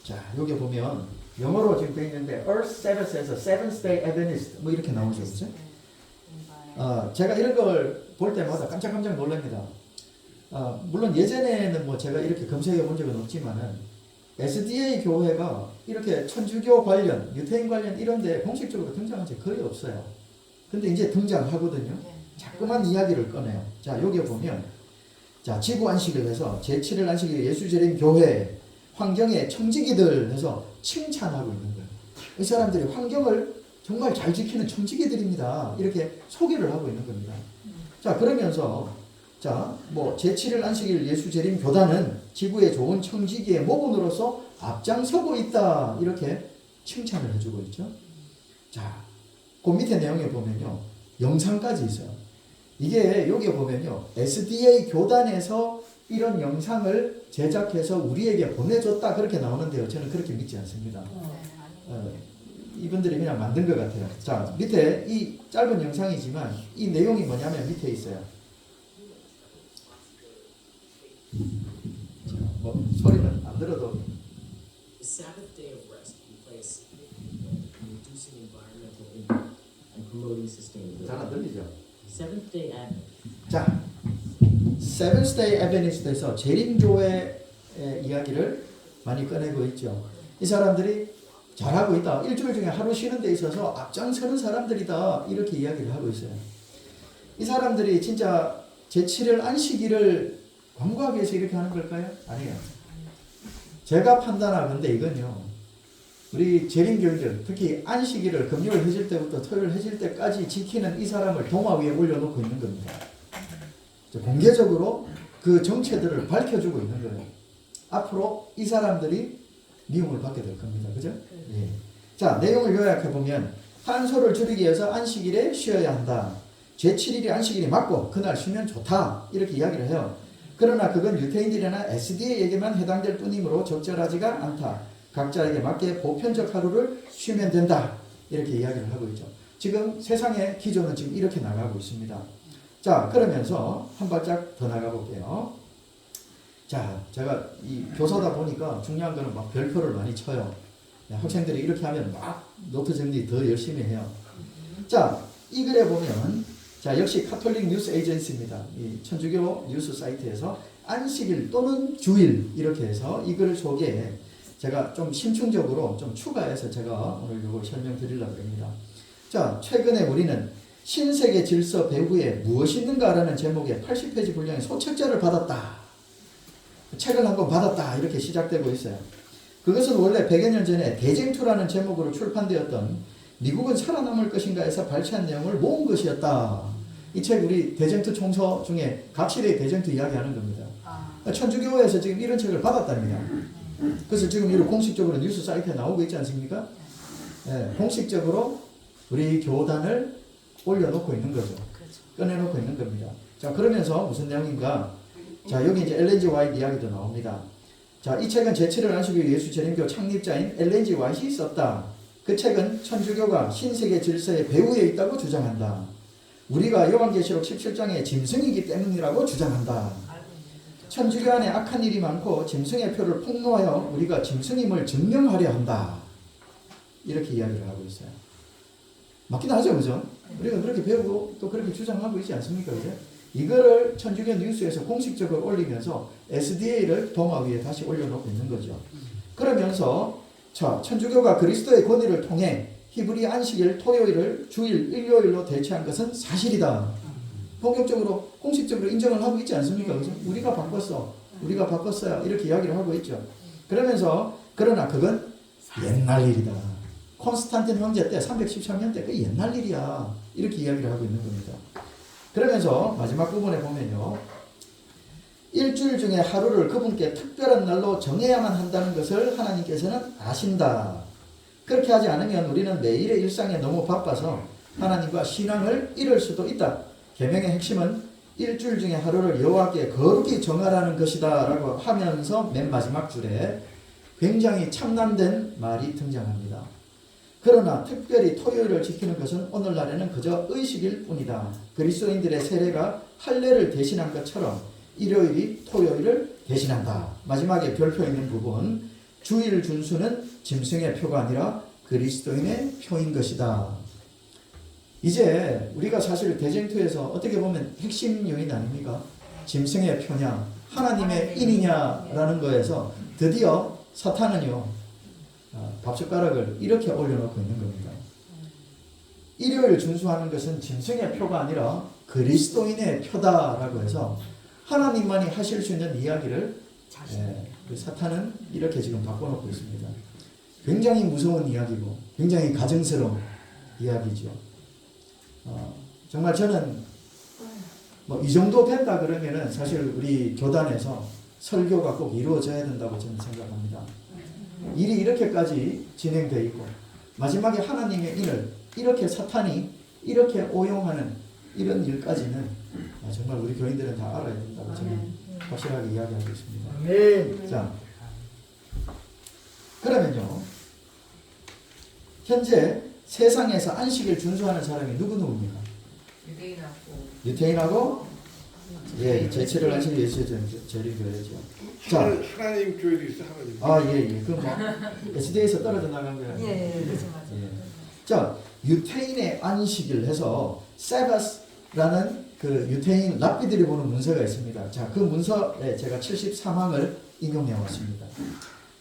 자, 여기 보면 영어로 지금 되어 있는데 Earth Sabbath에서 Seventh Day Adventist 뭐 이렇게 나오죠, 그렇죠? 제가 이런 걸 볼 때마다 깜짝깜짝 놀랍니다. 물론 예전에는 뭐 제가 이렇게 검색해 본 적은 없지만은 SDA 교회가 이렇게 천주교 관련, 유태인 관련 이런 데 공식적으로 등장한 적 거의 없어요. 근데 이제 등장하거든요. 자꾸만 이야기를 꺼내요. 자, 여기 보면 자, 지구 안식일 해서 제7일 안식일 예수재림 교회 환경의 청지기들 해서 칭찬하고 있는 거예요. 이 사람들이 환경을 정말 잘 지키는 청지기들입니다. 이렇게 소개를 하고 있는 겁니다. 자, 그러면서 자, 뭐 제7일 안식일 예수재림 교단은 지구의 좋은 청지기의 모본으로서 앞장서고 있다. 이렇게 칭찬을 해주고 있죠. 자, 그 밑에 내용에 보면요. 영상까지 있어요. 이게 여기 보면요. SDA 교단에서 이런 영상을 제작해서 우리에게 보내줬다. 그렇게 나오는데요. 저는 그렇게 믿지 않습니다. 이분들이 그냥 만든 것 같아요. 자, 밑에 이 짧은 영상이지만 이 내용이 뭐냐면 밑에 있어요. 자, 뭐 소리는 안 들어도
The Sabbath day of rest we place in reducing environmental impact and promoting sustainability.
잘 안 들리죠?
Seventh day Advent.
자, Seventh Day Adventist에서 재림교회 이야기를 많이 꺼내고 있죠. 이 사람들이 잘하고 있다. 일주일 중에 하루 쉬는 데 있어서 앞장서는 사람들이다. 이렇게 이야기를 하고 있어요. 이 사람들이 진짜 제7일 안식일을 광고하기 위해서 이렇게 하는 걸까요? 아니에요. 제가 판단하건데 이건요. 우리 재림교인들, 특히 안식일을 금요일 해질 때부터 토요일 해질 때까지 지키는 이 사람을 동화 위에 올려놓고 있는 겁니다. 공개적으로 그 정체들을 밝혀주고 있는 거예요. 앞으로 이 사람들이 미움을 받게 될 겁니다. 그죠? 예. 자, 내용을 요약해보면 탄소를 줄이기 위해서 안식일에 쉬어야 한다. 제7일이 안식일이 맞고 그날 쉬면 좋다. 이렇게 이야기를 해요. 그러나 그건 유태인들이나 SDA에게만 해당될 뿐이므로 적절하지가 않다. 각자에게 맞게 보편적 하루를 쉬면 된다. 이렇게 이야기를 하고 있죠. 지금 세상의 기조는 지금 이렇게 나가고 있습니다. 자, 그러면서 한 발짝 더 나가볼게요. 자, 제가 이 교사다 보니까 중요한 거는 막 별표를 많이 쳐요. 학생들이 이렇게 하면 막 노트 정리 더 열심히 해요. 자, 이 글에 보면 자, 역시 카톨릭 뉴스 에이전시입니다. 이 천주교 뉴스 사이트에서 안식일 또는 주일 이렇게 해서 이 글을 소개해 제가 좀 심층적으로 좀 추가해서 제가 오늘 이걸 설명드리려고 합니다. 자, 최근에 우리는 신세계 질서 배후에 무엇이 있는가라는 제목의 80페이지 분량의 소책자를 받았다. 책을 한 권 받았다. 이렇게 시작되고 있어요. 그것은 원래 100여 년 전에 대쟁투라는 제목으로 출판되었던 미국은 살아남을 것인가 해서 발췌한 내용을 모은 것이었다. 이 책 우리 대쟁투 총서 중에 각시대의 대쟁투 이야기하는 겁니다. 천주교에서 지금 이런 책을 받았답니다. 그래서 지금 이런 공식적으로 뉴스 사이트에 나오고 있지 않습니까? 네, 공식적으로 우리 교단을 올려놓고 있는 거죠. 꺼내놓고 있는 겁니다. 자, 그러면서 무슨 내용인가? 자, 여기 이제 엘렌 G 화이트 이야기도 나옵니다. 자, 이 책은 제7일 안식일 예수 재림교 창립자인 엘렌 G 화이트이 썼다. 그 책은 천주교가 신세계 질서의 배후에 있다고 주장한다. 우리가 요한계시록 17장의 짐승이기 때문이라고 주장한다. 천주교 안에 악한 일이 많고 짐승의 표를 폭로하여 우리가 짐승임을 증명하려 한다. 이렇게 이야기를 하고 있어요. 맞긴 하죠, 그죠? 우리가 그렇게 배우고 또 그렇게 주장하고 있지 않습니까, 그죠? 이거를 천주교 뉴스에서 공식적으로 올리면서 SDA를 도마 위에 다시 올려놓고 있는 거죠. 그러면서 자, 천주교가 그리스도의 권위를 통해 히브리 안식일 토요일을 주일 일요일로 대체한 것은 사실이다. 본격적으로 공식적으로 인정을 하고 있지 않습니까? 그죠? 우리가 바꿨어. 우리가 바꿨어요. 이렇게 이야기를 하고 있죠. 그러면서 그러나 그건 옛날 일이다. 콘스탄틴 황제 때 313년 때 그 옛날 일이야. 이렇게 이야기를 하고 있는 겁니다. 그러면서 마지막 부분에 보면요. 일주일 중에 하루를 그분께 특별한 날로 정해야만 한다는 것을 하나님께서는 아신다. 그렇게 하지 않으면 우리는 매일의 일상에 너무 바빠서 하나님과 신앙을 잃을 수도 있다. 계명의 핵심은 일주일 중에 하루를 여호와께 거룩히 정하라는 것이다 라고 하면서 맨 마지막 줄에 굉장히 참남된 말이 등장합니다. 그러나 특별히 토요일을 지키는 것은 오늘날에는 그저 의식일 뿐이다. 그리스도인들의 세례가 할례를 대신한 것처럼 일요일이 토요일을 대신한다. 마지막에 별표 있는 부분, 주일 준수는 짐승의 표가 아니라 그리스도인의 표인 것이다. 이제 우리가 사실 대쟁투에서 어떻게 보면 핵심 요인 아닙니까? 짐승의 표냐 하나님의 인이냐라는 거에서 드디어 사탄은요 밥숟가락을 이렇게 올려놓고 있는 겁니다. 일요일 준수하는 것은 짐승의 표가 아니라 그리스도인의 표다라고 해서 하나님만이 하실 수 있는 이야기를 그 사탄은 이렇게 지금 바꿔놓고 있습니다. 굉장히 무서운 이야기고 굉장히 가증스러운 이야기죠. 정말 저는 뭐 이 정도 된다 그러면은 사실 우리 교단에서 설교가 꼭 이루어져야 된다고 저는 생각합니다. 일이 이렇게까지 진행되어 있고 마지막에 하나님의 인을 이렇게 사탄이 이렇게 오용하는 이런 일까지는 정말 우리 교인들은 다 알아야 된다고 저는 확실하게 이야기하고 있습니다.
아멘.
자, 그러면요 현재 세상에서 안식일 준수하는 사람이 누구입니까? 유태인하고 예, 제7일 안식일 예수 재림교회죠. 자,
하나님 교회도 있어, 하나님.
아, 예. 그 뭐 SD에서 떨어져 나간 거예요.
예, 그렇죠, 맞아요.
예. 자, 유태인의 안식일 해서 세바스라는 그 유태인 랍비들이 보는 문서가 있습니다. 자, 그 문서에 제가 73항을 인용해 왔습니다.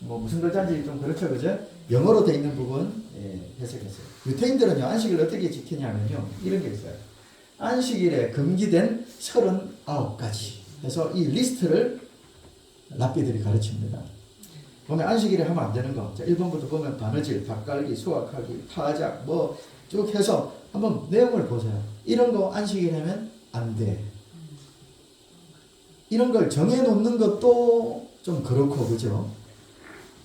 뭐 무슨 글자인지 좀 그렇죠, 그죠? 영어로 돼 있는 부분 해석했어요. 유태인들은요 안식일 어떻게 지키냐면요 이런 게 있어요. 안식일에 금기된 39가지 해서 이 리스트를 랍비들이 가르칩니다. 보면 안식일에 하면 안 되는 거. 자, 1번부터 보면 바느질, 닭갈기, 수확하기, 타작 뭐 쭉 해서 한번 내용을 보세요. 이런 거 안식일에 하면 안 돼. 이런 걸 정해놓는 것도 좀 그렇고 그죠?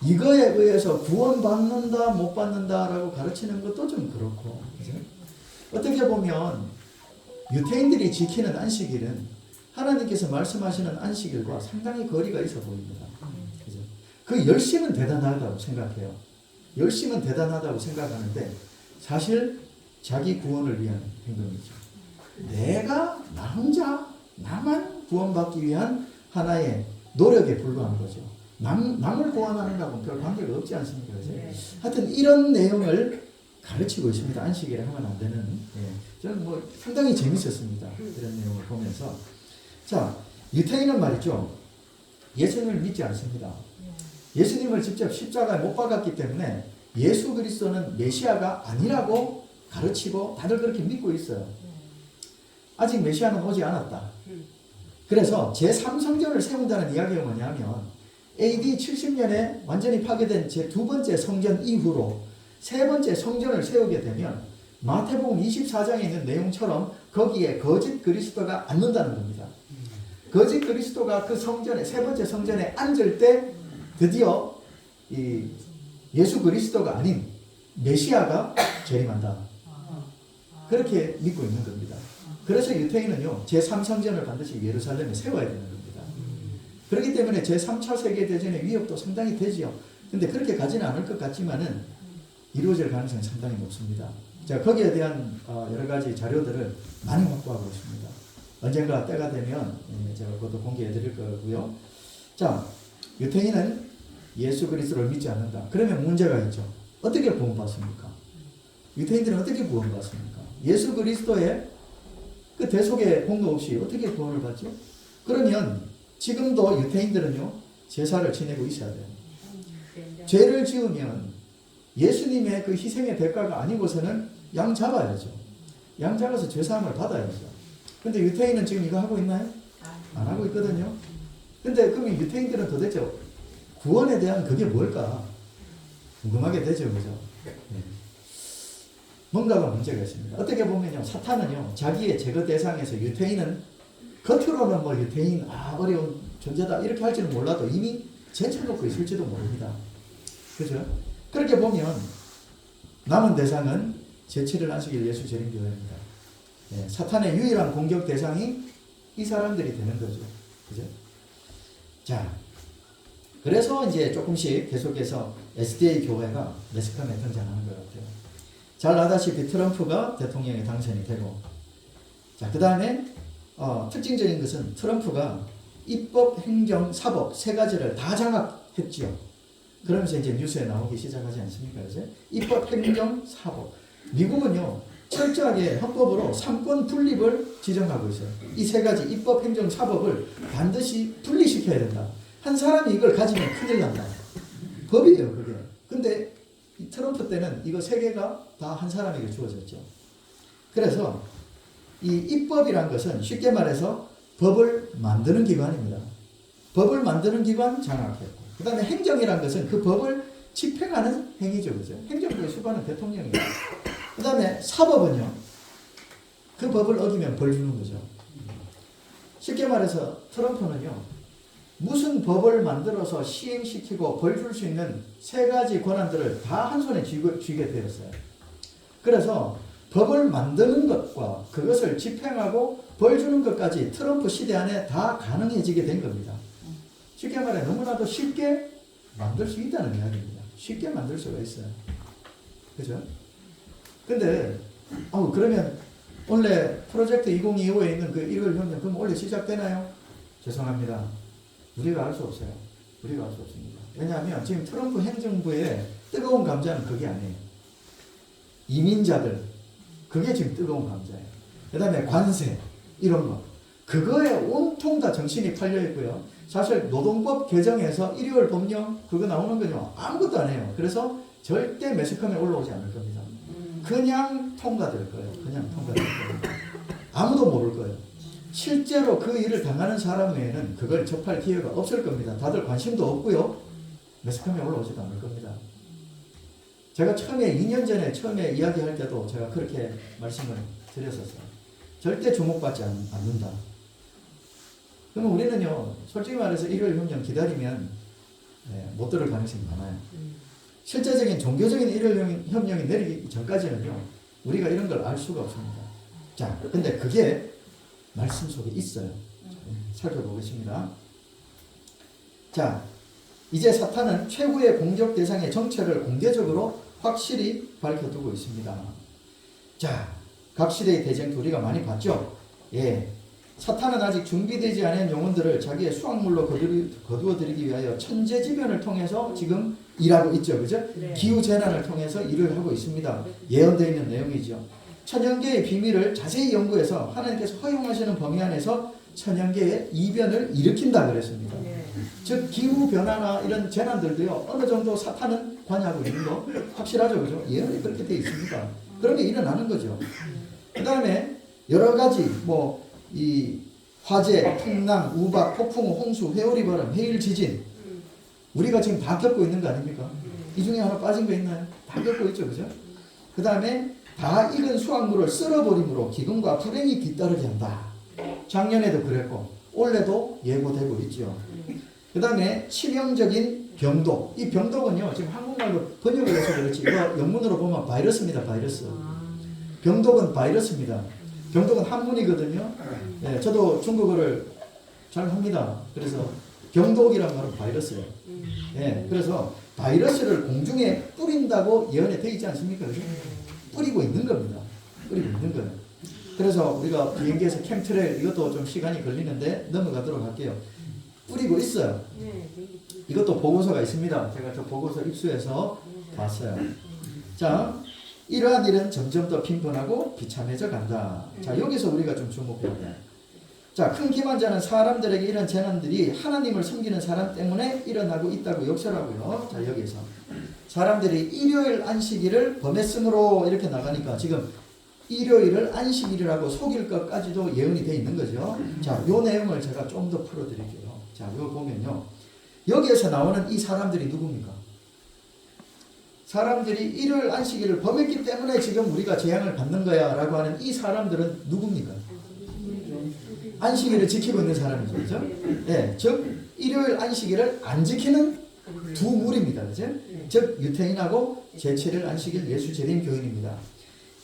이거에 의해서 구원받는다 못 받는다라고 가르치는 것도 좀 그렇고 그죠? 어떻게 보면 유태인들이 지키는 안식일은 하나님께서 말씀하시는 안식일과 상당히 거리가 있어 보입니다. 그죠? 그 열심은 대단하다고 생각해요. 열심은 대단하다고 생각하는데 사실 자기 구원을 위한 행동이죠. 내가 나 혼자 나만 구원받기 위한 하나의 노력에 불과한 거죠. 남을 구원하는다고 별 관계가 없지 않습니까? 하여튼 이런 내용을 가르치고 있습니다. 안식일에 하면 안 되는. 저는 뭐 상당히 재밌었습니다. 이런 내용을 보면서. 자, 유태인은 말이죠. 예수님을 믿지 않습니다. 예수님을 직접 십자가에 못 박았기 때문에 예수 그리스도는 메시아가 아니라고 가르치고 다들 그렇게 믿고 있어요. 아직 메시아는 오지 않았다. 그래서 제3성전을 세운다는 이야기가 뭐냐면 AD 70년에 완전히 파괴된 제 두 번째 성전 이후로 세 번째 성전을 세우게 되면 마태복음 24장에 있는 내용처럼 거기에 거짓 그리스도가 앉는다는 겁니다. 거짓 그리스도가 그 성전에 세 번째 성전에 앉을 때 드디어 이 예수 그리스도가 아닌 메시아가 재림한다. 그렇게 믿고 있는 겁니다. 그래서 유태인은요 제3성전을 반드시 예루살렘에 세워야 되는 겁니다. 그렇기 때문에 제3차 세계대전의 위협도 상당히 되지요. 근데 그렇게 가지는 않을 것 같지만은 이루어질 가능성이 상당히 높습니다. 자, 거기에 대한 여러 가지 자료들을 많이 확보하고 있습니다. 언젠가 때가 되면 제가 그것도 공개해 드릴 거고요. 자, 유태인은 예수 그리스도를 믿지 않는다. 그러면 문제가 있죠. 어떻게 구원받습니까? 유태인들은 어떻게 구원받습니까? 예수 그리스도의 그 대속의 공로 없이 어떻게 구원을 받죠? 그러면 지금도 유태인들은요, 제사를 지내고 있어야 돼요. 죄를 지으면 예수님의 그 희생의 대가가 아니고서는 양 잡아야죠. 양 잡아서 죄사함을 받아야죠. 근데 유태인은 지금 이거 하고 있나요? 안 하고 있거든요. 근데 그러면 유태인들은 도대체 구원에 대한 그게 뭘까? 궁금하게 되죠, 그죠? 네. 뭔가가 문제가 있습니다. 어떻게 보면요, 사탄은요, 자기의 제거 대상에서 유태인은 겉으로는 뭐 유태인, 어려운 존재다, 이렇게 할지는 몰라도 이미 제쳐놓고 있을지도 모릅니다. 그죠? 그렇게 보면 남은 대상은 제7일 안식일 예수 재림교회입니다. 네, 사탄의 유일한 공격 대상이 이 사람들이 되는 거죠. 그죠? 자, 그래서 이제 조금씩 계속해서 SDA 교회가 매스컴에 등장하는 것 같아요. 잘 아다시피 트럼프가 대통령에 당선이 되고, 자, 그 다음에 특징적인 것은 트럼프가 입법, 행정, 사법 세 가지를 다 장악했지요. 그러면서 이제 뉴스에 나오기 시작하지 않습니까? 이제 입법, 행정, 사법. 미국은요, 철저하게 헌법으로 삼권 분립을 지정하고 있어요. 이 세 가지 입법, 행정, 사법을 반드시 분리시켜야 된다. 한 사람이 이걸 가지면 큰일 난다. 법이에요, 그게. 근데 이 트럼프 때는 이거 세 개가 다 한 사람에게 주어졌죠. 그래서 이 입법이란 것은 쉽게 말해서 법을 만드는 기관입니다. 법을 만드는 기관 장악했고, 그 다음에 행정이란 것은 그 법을 집행하는 행위죠, 그죠? 행정부의 수반은 대통령이에요. 그 다음에 사법은요, 그 법을 어기면 벌 주는 거죠. 쉽게 말해서 트럼프는요, 무슨 법을 만들어서 시행시키고 벌 줄 수 있는 세 가지 권한들을 다 한 손에 쥐게 되었어요. 그래서 법을 만드는 것과 그것을 집행하고 벌 주는 것까지 트럼프 시대 안에 다 가능해지게 된 겁니다. 쉽게 말해 너무나도 쉽게 만들 수 있다는 이야기입니다. 쉽게 만들 수가 있어요. 그죠? 근데 그러면 원래 프로젝트 2025에 있는 그 1월 협력 그럼 원래 시작되나요? 죄송합니다. 우리가 알 수 없어요. 우리가 알 수 없습니다. 왜냐하면 지금 트럼프 행정부의 뜨거운 감자는 그게 아니에요. 이민자들, 그게 지금 뜨거운 감자예요. 그 다음에 관세, 이런 거. 그거에 온통 다 정신이 팔려 있고요. 사실 노동법 개정에서 일요일 법령 그거 나오는 건요, 아무것도 안 해요. 그래서 절대 매스컴에 올라오지 않을 겁니다. 그냥 통과될 거예요. 그냥 통과될 거예요. 아무도 모를 거예요. 실제로 그 일을 당하는 사람 외에는 그걸 접할 기회가 없을 겁니다. 다들 관심도 없고요. 매스컴에 올라오지도 않을 겁니다. 제가 2년 전에 처음에 이야기할 때도 제가 그렇게 말씀을 드렸었어요. 절대 주목받지 않는다. 그러면 우리는요, 솔직히 말해서 일요일 협령 기다리면 못 들을 가능성이 많아요. 실제적인 종교적인 일요일 협령이 내리기 전까지는요, 우리가 이런 걸 알 수가 없습니다. 자, 근데 그게 말씀 속에 있어요. 살펴보겠습니다. 자, 이제 사탄은 최후의 공격 대상의 정체를 공개적으로 확실히 밝혀두고 있습니다. 자, 각시대의 대쟁도 우리가 많이 봤죠? 예. 사탄은 아직 준비되지 않은 영혼들을 자기의 수확물로 거두어들이기 위하여 천재지변을 통해서 지금 일하고 있죠. 그죠? 네. 기후재난을 통해서 일을 하고 있습니다. 예언되어 있는 내용이죠. 천연계의 비밀을 자세히 연구해서 하나님께서 허용하시는 범위 안에서 천연계의 이변을 일으킨다 그랬습니다. 네. 즉 기후변화나 이런 재난들도요, 어느 정도 사탄은 관여하고 있는 거 확실하죠. 그죠? 예언이 그렇게 되어 있습니다. 그런 게 일어나는 거죠. 그 다음에 여러 가지 이 화재, 풍랑, 우박, 폭풍, 홍수, 회오리 바람, 해일, 지진 우리가 지금 다 겪고 있는 거 아닙니까? 이 중에 하나 빠진 거 있나요? 다 겪고 있죠. 그죠? 그 다음에 다 익은 수확물을 쓸어버림으로 기근과 불행이 뒤따르게 한다. 작년에도 그랬고 올해도 예고되고 있죠. 그 다음에 치명적인 병독. 이 병독은요, 지금 한국말로 번역을 해서 그렇지 이거 영문으로 보면 바이러스입니다. 바이러스. 병독은 바이러스입니다. 병독은 한문이거든요. 네, 저도 중국어를 잘 합니다. 그래서 병독이란 말은 바이러스예요. 예, 그래서 바이러스를 공중에 뿌린다고 예언에 되어 있지 않습니까? 그죠? 뿌리고 있는 겁니다. 뿌리고 있는 거예요. 그래서 우리가 비행기에서 캠트레일 이것도 좀 시간이 걸리는데 넘어가도록 할게요. 뿌리고 있어요. 이것도 보고서가 있습니다. 제가 저 보고서 입수해서 봤어요. 자, 이러한 일은 점점 더 빈번하고 비참해져 간다. 자, 여기서 우리가 좀 주목해야 돼요. 자, 큰 기만자는 사람들에게 이런 재난들이 하나님을 섬기는 사람 때문에 일어나고 있다고 역설하고요. 자, 여기서 사람들이 일요일 안식일을 범했으므로 이렇게 나가니까 지금 일요일을 안식일이라고 속일 것까지도 예언이 되어 있는 거죠. 자, 요 내용을 제가 좀 더 풀어드릴게요. 자, 이거 보면요. 여기에서 나오는 이 사람들이 누굽니까? 사람들이 일요일 안식일을 범했기 때문에 지금 우리가 재앙을 받는 거야 라고 하는 이 사람들은 누굽니까? 안식일을 지키고 있는 사람이죠. 그죠? 네, 즉 일요일 안식일을 안 지키는 두 무리입니다. 그죠? 즉 유태인하고 제7일 안식일 예수 재림 교인입니다.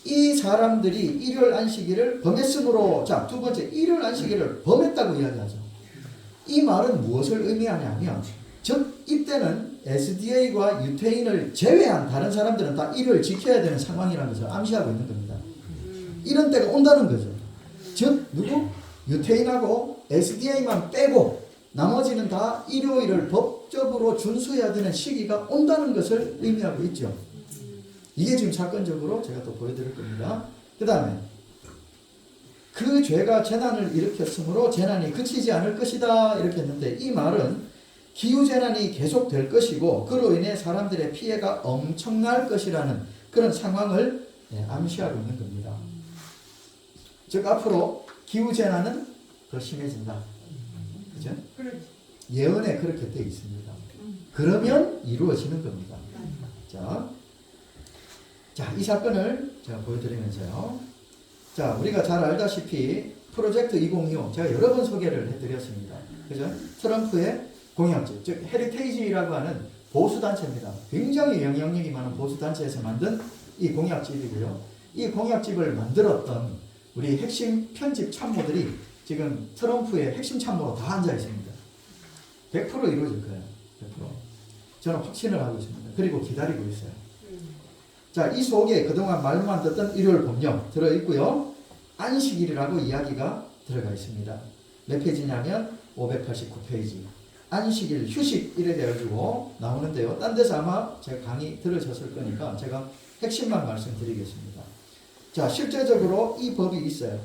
이 사람들이 일요일 안식일을 범했으므로, 자, 두 번째, 일요일 안식일을 범했다고 이야기하죠. 이 말은 무엇을 의미하냐면, 즉 이때는 SDA과 유태인을 제외한 다른 사람들은 다 일요일 지켜야 되는 상황이라는 것을 암시하고 있는 겁니다. 이런 때가 온다는 거죠. 즉 누구? 유태인하고 SDA만 빼고 나머지는 다 일요일을 법적으로 준수해야 되는 시기가 온다는 것을 의미하고 있죠. 이게 지금 사건적으로 제가 또 보여드릴 겁니다. 그 다음에 그 죄가 재난을 일으켰으므로 재난이 그치지 않을 것이다 이렇게 했는데, 이 말은 기후재난이 계속될 것이고 그로 인해 사람들의 피해가 엄청날 것이라는 그런 상황을 암시하고 있는 겁니다. 즉 앞으로 기후재난은 더 심해진다. 그죠? 예언에 그렇게 되어 있습니다. 그러면 이루어지는 겁니다. 자, 이 사건을 제가 보여드리면서요. 자, 우리가 잘 알다시피 프로젝트 2025 제가 여러 번 소개를 해드렸습니다. 그죠? 트럼프의 공약집, 즉 헤리테이지라고 하는 보수단체입니다. 굉장히 영향력이 많은 보수단체에서 만든 이 공약집이고요. 이 공약집을 만들었던 우리 핵심 편집 참모들이 지금 트럼프의 핵심 참모로 다 앉아 있습니다. 100% 이루어질 거예요. 100%. 저는 확신을 하고 있습니다. 그리고 기다리고 있어요. 자, 이 속에 그동안 말만 듣던 일요일 법령 들어있고요. 안식일이라고 이야기가 들어가 있습니다. 몇 페이지냐면 589페이지. 안식일, 휴식 이래 돼가지고 나오는데요. 딴 데서 아마 제가 강의 들으셨을 거니까 제가 핵심만 말씀드리겠습니다. 자, 실제적으로 이 법이 있어요.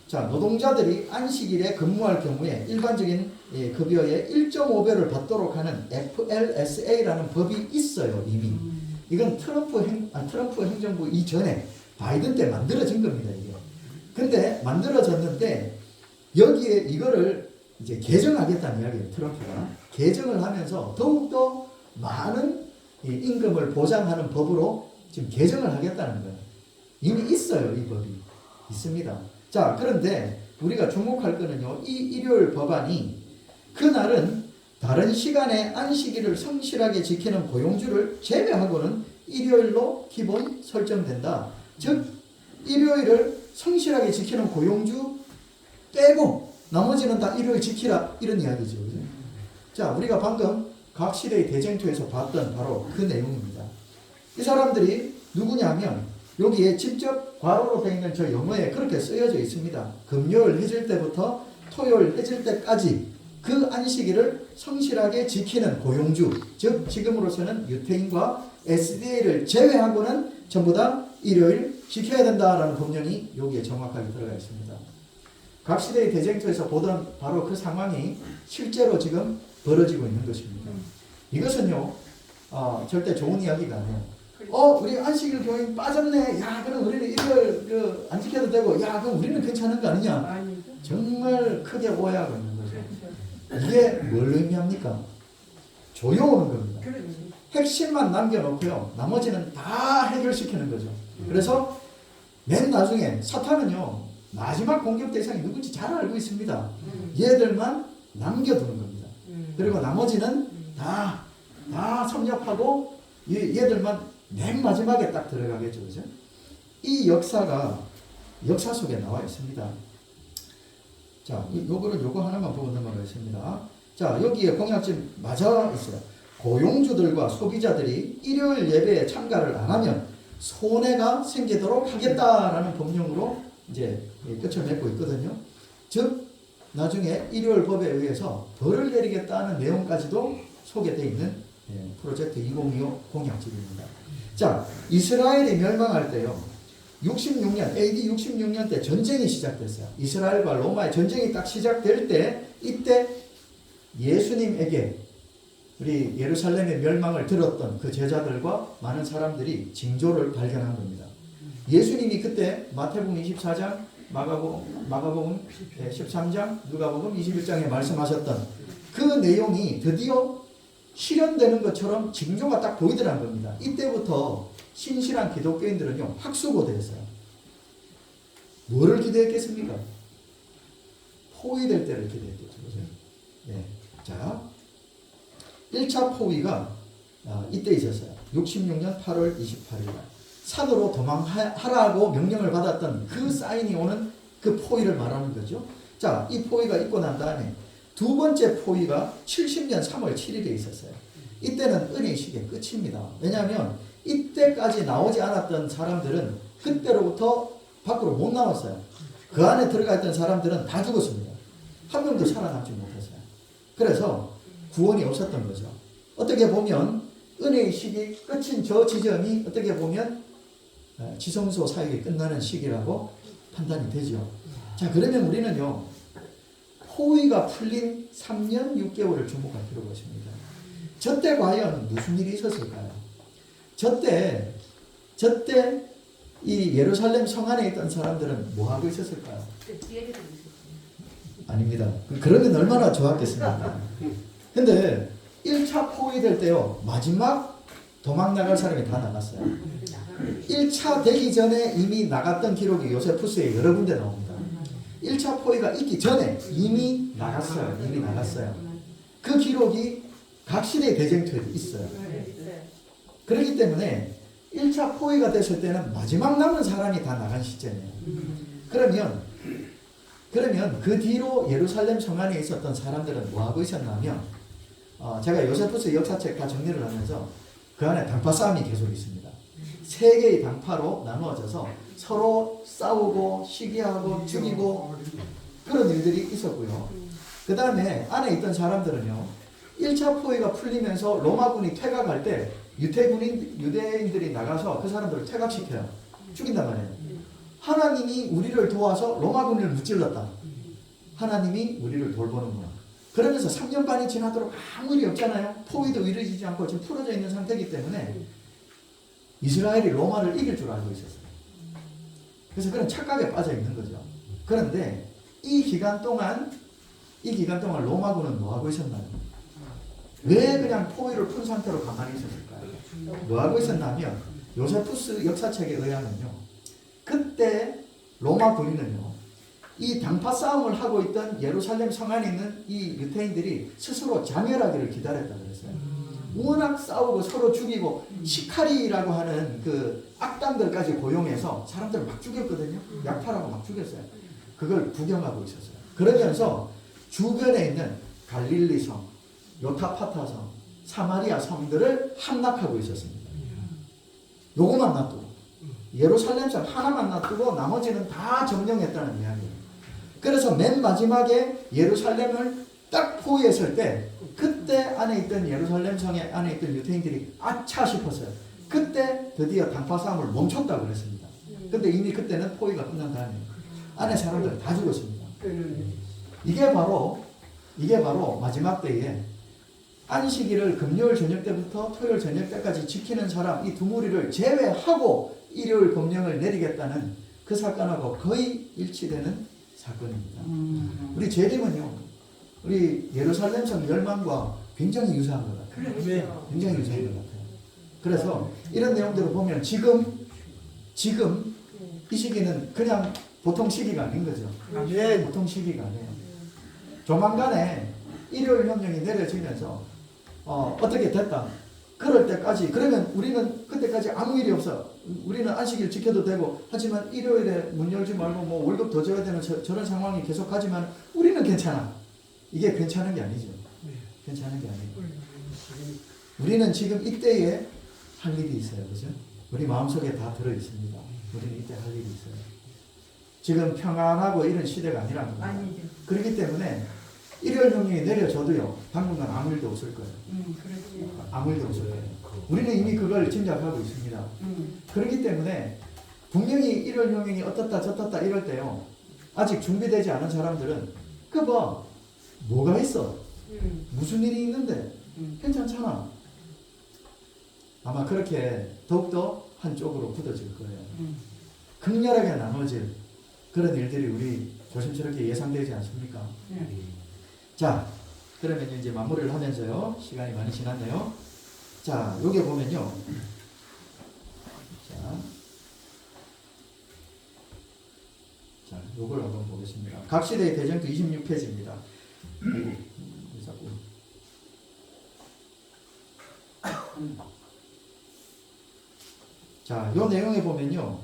자, 노동자들이 안식일에 근무할 경우에 일반적인 급여의 1.5배를 받도록 하는 FLSA라는 법이 있어요, 이미. 이건 트럼프 행정부 이전에 바이든 때 만들어진 겁니다, 이게. 근데 만들어졌는데 여기에 이거를 이제 개정하겠다는 이야기예요, 트럼프가. 개정을 하면서 더욱더 많은 임금을 보장하는 법으로 지금 개정을 하겠다는 거예요. 이미 있어요, 이 법이. 있습니다. 자, 그런데 우리가 주목할 거는요, 이 일요일 법안이 그날은 다른 시간에 안식일을 성실하게 지키는 고용주를 제외하고는 일요일로 기본 설정된다. 즉, 일요일을 성실하게 지키는 고용주 빼고 나머지는 다 일요일 지키라, 이런 이야기죠. 그죠? 자, 우리가 방금 각 시대의 대쟁투에서 봤던 바로 그 내용입니다. 이 사람들이 누구냐면 여기에 직접 괄호로 되어 있는 저 영어에 그렇게 쓰여져 있습니다. 금요일 해질 때부터 토요일 해질 때까지 그 안식일을 성실하게 지키는 고용주, 즉 지금으로서는 유태인과 SDA를 제외하고는 전부 다 일요일 지켜야 된다라는 법령이 여기에 정확하게 들어가 있습니다. 각 시대의 대쟁투에서 보던 바로 그 상황이 실제로 지금 벌어지고 있는 것입니다. 이것은요, 절대 좋은 이야기가 아니에요. 우리 안식일 교인 빠졌네. 야, 그럼 우리는 일요일 안 지켜도 되고, 야, 그럼 우리는 괜찮은 거 아니냐? 정말 크게 오해하고 있는 거죠. 이게 뭘 의미합니까? 조여오는 겁니다. 핵심만 남겨놓고요, 나머지는 다 해결시키는 거죠. 그래서 맨 나중에 사탄은요, 마지막 공격 대상이 누군지 잘 알고 있습니다. 얘들만 남겨두는 겁니다. 그리고 나머지는 다 섭렵하고 얘들만 맨 마지막에 딱 들어가겠죠. 그죠? 이 역사가 역사 속에 나와 있습니다. 자, 요거 하나만 보고 넘어가겠습니다. 자, 여기에 공약집 맞아 있어요. 고용주들과 소비자들이 일요일 예배에 참가를 안 하면 손해가 생기도록 하겠다라는 법령으로 이제 끝을 맺고 있거든요. 즉 나중에 일요일 법에 의해서 벌을 내리겠다는 내용까지도 소개되어 있는 프로젝트 2025 공약집입니다. 자, 이스라엘이 멸망할 때요. 66년, AD 66년 때 전쟁이 시작됐어요. 이스라엘과 로마의 전쟁이 딱 시작될 때 이때 예수님에게 우리 예루살렘의 멸망을 들었던 그 제자들과 많은 사람들이 징조를 발견한 겁니다. 예수님이 그때 마태복음 24장, 마가복음 13장, 누가복음 21장에 말씀하셨던 그 내용이 드디어 실현되는 것처럼 징조가 딱 보이더란 겁니다. 이때부터 신실한 기독교인들은요, 확수고대했어요. 뭐를 기대했겠습니까? 포위될 때를 기대했겠죠. 그죠? 네. 자, 1차 포위가 이때 있었어요. 66년 8월 28일 날. 산으로 도망하라고 명령을 받았던 그 사인이 오는 그 포위를 말하는 거죠. 자, 이 포위가 있고 난 다음에 두 번째 포위가 70년 3월 7일에 있었어요. 이때는 은혜의 시기의 끝입니다. 왜냐하면 이때까지 나오지 않았던 사람들은 그때로부터 밖으로 못 나왔어요. 그 안에 들어가 있던 사람들은 다 죽었습니다. 한 명도 살아남지 못했어요. 그래서 구원이 없었던 거죠. 어떻게 보면 은혜의 시기 끝인 저 지점이 어떻게 보면 지성소 사역이 끝나는 시기라고 판단이 되죠. 자, 그러면 우리는요, 포위가 풀린 3년 6개월을 주목할 필요가 있습니다. 저때 과연 무슨 일이 있었을까요? 저때 이 예루살렘 성 안에 있던 사람들은 뭐 하고 있었을까요? 아닙니다. 그러면 얼마나 좋았겠습니까? 근데 1차 포위될 때요, 마지막 도망 나갈 사람이 다 나갔어요. 1차 되기 전에 이미 나갔던 기록이 요세푸스에 여러 군데 나옵니다. 1차 포위가 있기 전에 이미 나갔어요. 그 기록이 각 시대의 대쟁터에 있어요. 그렇기 때문에 1차 포위가 됐을 때는 마지막 남은 사람이 다 나간 시점이에요. 그러면 그 뒤로 예루살렘 성 안에 있었던 사람들은 뭐 하고 있었냐면, 제가 요세푸스 역사책 다 정리를 하면서 그 안에 당파 싸움이 계속 있습니다. 세 개의 당파로 나누어져서 서로 싸우고 시기하고 죽이고 그런 일들이 있었고요. 그 다음에 안에 있던 사람들은요, 1차 포위가 풀리면서 로마군이 퇴각할 때 유대인들이 나가서 그 사람들을 퇴각시켜요. 죽인단 말이에요. 하나님이 우리를 도와서 로마군을 무찔렀다. 하나님이 우리를 돌보는구나. 그러면서 3년 반이 지나도록 아무 일이 없잖아요. 포위도 이루어지지 않고 지금 풀어져 있는 상태이기 때문에 이스라엘이 로마를 이길 줄 알고 있었어요. 그래서 그런 착각에 빠져 있는 거죠. 그런데 이 기간 동안 로마군은 뭐 하고 있었나요? 왜 그냥 포위를 푼 상태로 가만히 있었을까요? 뭐 하고 있었냐면 요세푸스 역사책에 의하면요, 그때 로마 군인은요, 이 당파 싸움을 하고 있던 예루살렘 성 안에 있는 이 유대인들이 스스로 자멸하기를 기다렸다 그랬어요. 워낙 싸우고 서로 죽이고 시카리라고 하는 그 악당들까지 고용해서 사람들을 막 죽였거든요. 약탈하고 막 죽였어요. 그걸 구경하고 있었어요. 그러면서 주변에 있는 갈릴리 성, 요타파타 성, 사마리아 성들을 함락하고 있었습니다. 요것만 놔두고 예루살렘 성 하나만 놔두고 나머지는 다 점령했다는 이야기예요. 그래서 맨 마지막에 예루살렘을 딱 포위했을 때 그때 안에 있던 예루살렘 성에 안에 있던 유대인들이 아차 싶었어요. 그때 드디어 당파 싸움을 멈췄다고 그랬습니다. 근데 이미 그때는 포위가 끝난 다음에 안에 사람들 다 죽었습니다. 이게 바로 마지막 때에 안식일을 금요일 저녁 때부터 토요일 저녁 때까지 지키는 사람 이 두 무리를 제외하고 일요일 법령을 내리겠다는 그 사건하고 거의 일치되는 사건입니다. 우리 재림은요, 우리 예루살렘 성 멸망과 굉장히 유사한 것 같아요.
그렇죠.
굉장히 유사한 것 같아요. 그래서 이런 내용들을 보면 지금 이 시기는 그냥 보통 시기가 아닌 거죠. 보통 시기가 아니에요. 조만간에 일요일 협령이 내려지면서 어떻게 됐다. 그럴 때까지, 그러면 우리는 그때까지 아무 일이 없어. 우리는 안식일 지켜도 되고, 하지만 일요일에 문 열지 말고 뭐 월급 더 줘야 되는 저런 상황이 계속하지만 우리는 괜찮아. 이게 괜찮은 게 아니죠. 괜찮은 게 아니에요. 우리는 지금 이때에 할 일이 있어요. 그죠? 우리 마음속에 다 들어 있습니다. 우리는 이때 할 일이 있어요. 지금 평안하고 이런 시대가 아니라는 거예요.
아니죠.
그렇기 때문에 일요일 명령이 내려져도요. 당분간 아무 일도 없을 거예요.
그렇지.
아무 일도 없을 거예요. 우리는 이미 그걸 짐작하고 있습니다. 그렇기 때문에 분명히 일요일 명령이 어떻다 저떻다 이럴 때요. 아직 준비되지 않은 사람들은 그 봐. 뭐가 있어? 무슨 일이 있는데? 괜찮잖아. 아마 그렇게 더욱더 한쪽으로 굳어질 거예요. 극렬하게 나눠질 그런 일들이 우리 조심스럽게 예상되지 않습니까? 자, 그러면 이제 마무리를 하면서요. 시간이 많이 지났네요. 자, 여기 보면요. 자, 요걸 한번 보겠습니다. 각 시대의 대전투 26페이지입니다. 자, 요 내용에 보면요.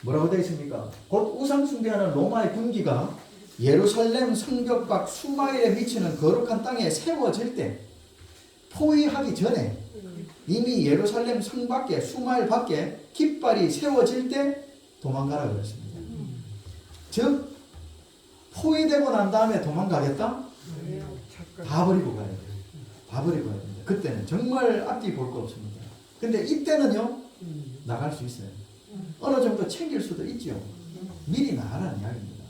뭐라고 되어 있습니까? 곧 우상 숭배하는 로마의 군기가 예루살렘 성벽 밖 수마일에 미치는 거룩한 땅에 세워질 때 포위하기 전에 이미 예루살렘 성 밖에 수마일 밖에 깃발이 세워질 때 도망가라 그랬습니다. 즉 포위되고 난 다음에 도망가겠다? 다 버리고 가야 돼요. 다 버리고 가야 됩니다. 그때는 정말 앞뒤 볼 거 없습니다. 근데 이때는요 나갈 수 있어요. 어느 정도 챙길 수도 있죠. 미리 나가라는 이야기입니다.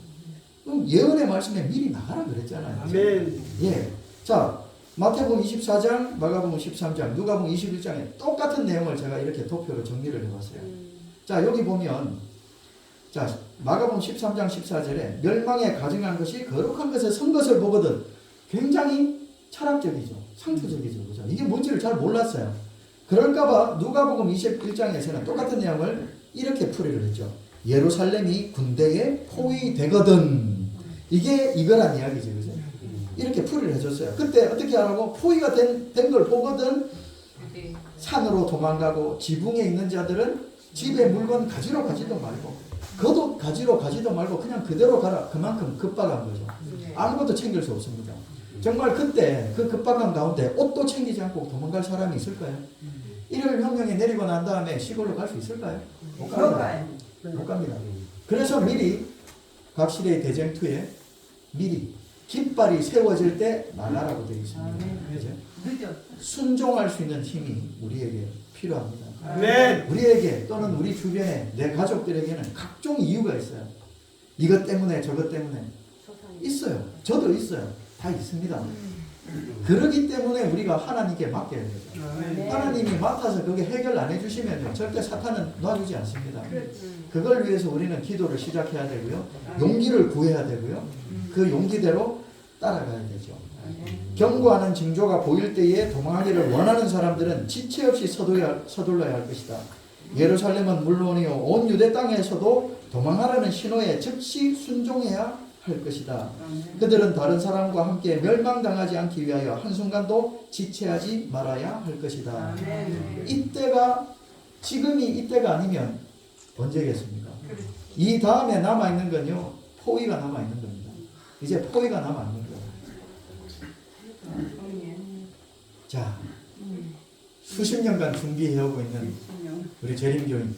그럼 예언의 말씀에 미리 나가라 그랬잖아요.
아멘.
예. 자, 마태복음 24장, 마가복음 13장, 누가복음 21장에 똑같은 내용을 제가 이렇게 도표로 정리를 해봤어요. 자, 여기 보면 자, 마가복음 13장 14절에 멸망에 가증한 것이 거룩한 것에 선 것을 보거든 굉장히 철학적이죠. 상투적이죠. 그죠? 이게 뭔지를 잘 몰랐어요. 그럴까봐 누가복음 21장에서는 똑같은 내용을 이렇게 풀이를 했죠. 예루살렘이 군대에 포위되거든. 이게 이거란 이야기죠. 그죠? 이렇게 풀이를 해줬어요. 그때 어떻게 하라고? 포위가 된 걸 보거든 산으로 도망가고 지붕에 있는 자들은 집에 물건 가지러 가지도 말고 겉옷 가지러 가지도 말고 그냥 그대로 가라. 그만큼 급박한 거죠. 아무것도 챙길 수 없습니다. 정말 그때 그 급박한 가운데 옷도 챙기지 않고 도망갈 사람이 있을까요? 일요일 혁명이 내리고 난 다음에 시골로 갈 수 있을까요? 못 갑니다. 못 갑니다. 그래서 미리 각 시대의 대쟁투에 미리 깃발이 세워질 때 나가라고 되어 있습니다. 그죠? 순종할 수 있는 힘이 우리에게 필요합니다.
아멘.
우리에게 또는 우리 주변에 내 가족들에게는 각종 이유가 있어요. 이것 때문에 저것 때문에 있어요. 저도 있어요. 다 있습니다. 그러기 때문에 우리가 하나님께 맡겨야 되죠. 하나님이 맡아서 그게 해결 안 해주시면 절대 사탄은 놔주지 않습니다. 그걸 위해서 우리는 기도를 시작해야 되고요. 용기를 구해야 되고요. 그 용기대로 따라가야 되죠. 경고하는 징조가 보일 때에 도망하기를 원하는 사람들은 지체 없이 서둘러야 할 것이다. 예루살렘은 물론이요 온 유대 땅에서도 도망하라는 신호에 즉시 순종해야 할 것이다. 그들은 다른 사람과 함께 멸망당하지 않기 위하여 한순간도 지체하지 말아야 할 것이다. 이때가 지금이 이때가 아니면 언제겠습니까? 이 다음에 남아있는 건요 포위가 남아있는 겁니다. 이제 포위가 남아있는 거예요. 자, 수십 년간 준비해오고 있는 우리 재림교인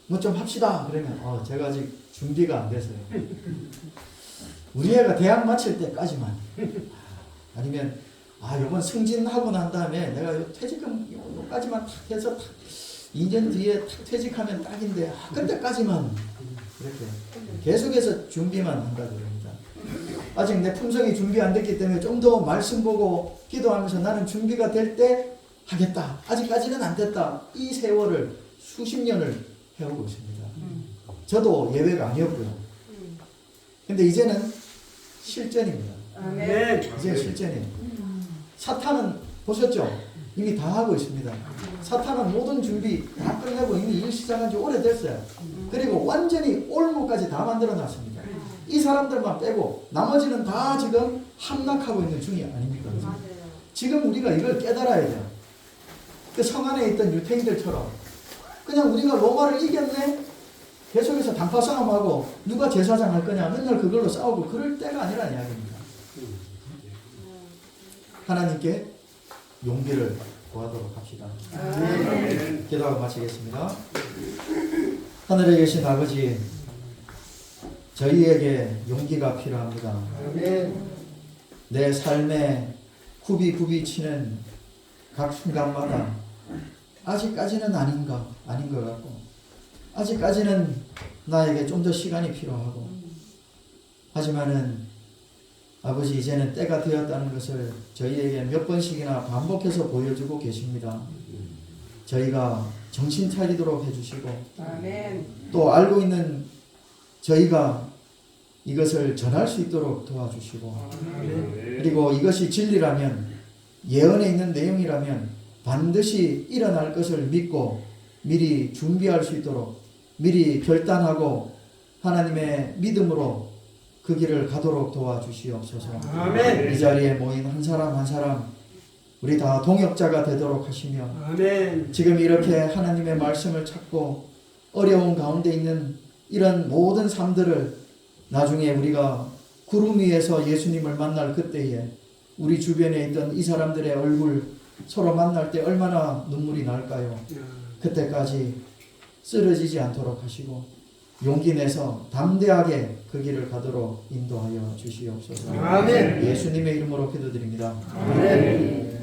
뭐 좀 합시다 그러면 제가 아직 준비가 안 돼서요. 우리 애가 대학 마칠 때까지만 아니면 이번 승진하고 난 다음에 내가 퇴직금 요까지만 탁 해서 2년 뒤에 탁 퇴직하면 딱인데 그때까지만 이렇게 계속해서 준비만 한다 그럽니다. 아직 내 품성이 준비 안 됐기 때문에 좀 더 말씀 보고 기도하면서 나는 준비가 될 때 하겠다. 아직까지는 안 됐다. 이 세월을 수십 년을 해오고 있습니다. 저도 예외가 아니었고요. 근데 이제는 실전입니다. 이제 실전이에요. 사탄은 보셨죠? 이미 다 하고 있습니다. 사탄은 모든 준비 다 끝내고 이미 일 시작한 지 오래됐어요. 그리고 완전히 올무까지 다 만들어 놨습니다. 이 사람들만 빼고 나머지는 다 지금 함락하고 있는 중이 아닙니까? 지금 우리가 이걸 깨달아야 돼요. 그 성 안에 있던 유태인들처럼 그냥 우리가 로마를 이겼네? 계속해서 단파 싸움하고 누가 제사장 할 거냐 맨날 그걸로 싸우고 그럴 때가 아니라는 이야기입니다. 하나님께 용기를 구하도록 합시다. 기도하고 마치겠습니다. 하늘에 계신 아버지, 저희에게 용기가 필요합니다. 내 삶에 굽이 치는 각 순간마다 아직까지는 아닌 것 같고 아직까지는 나에게 좀 더 시간이 필요하고 하지만은 아버지 이제는 때가 되었다는 것을 저희에게 몇 번씩이나 반복해서 보여주고 계십니다. 저희가 정신 차리도록 해주시고
아멘.
또 알고 있는 저희가 이것을 전할 수 있도록 도와주시고 그리고 이것이 진리라면 예언에 있는 내용이라면 반드시 일어날 것을 믿고 미리 준비할 수 있도록 미리 결단하고 하나님의 믿음으로 그 길을 가도록 도와주시옵소서.
아멘.
이 자리에 모인 한 사람 한 사람 우리 다 동역자가 되도록 하시며
아멘.
지금 이렇게 하나님의 말씀을 찾고 어려운 가운데 있는 이런 모든 삶들을 나중에 우리가 구름 위에서 예수님을 만날 그때에 우리 주변에 있던 이 사람들의 얼굴 서로 만날 때 얼마나 눈물이 날까요? 그때까지 쓰러지지 않도록 하시고 용기 내서 담대하게 그 길을 가도록 인도하여 주시옵소서.
아멘.
예수님의 이름으로 기도드립니다.
아멘.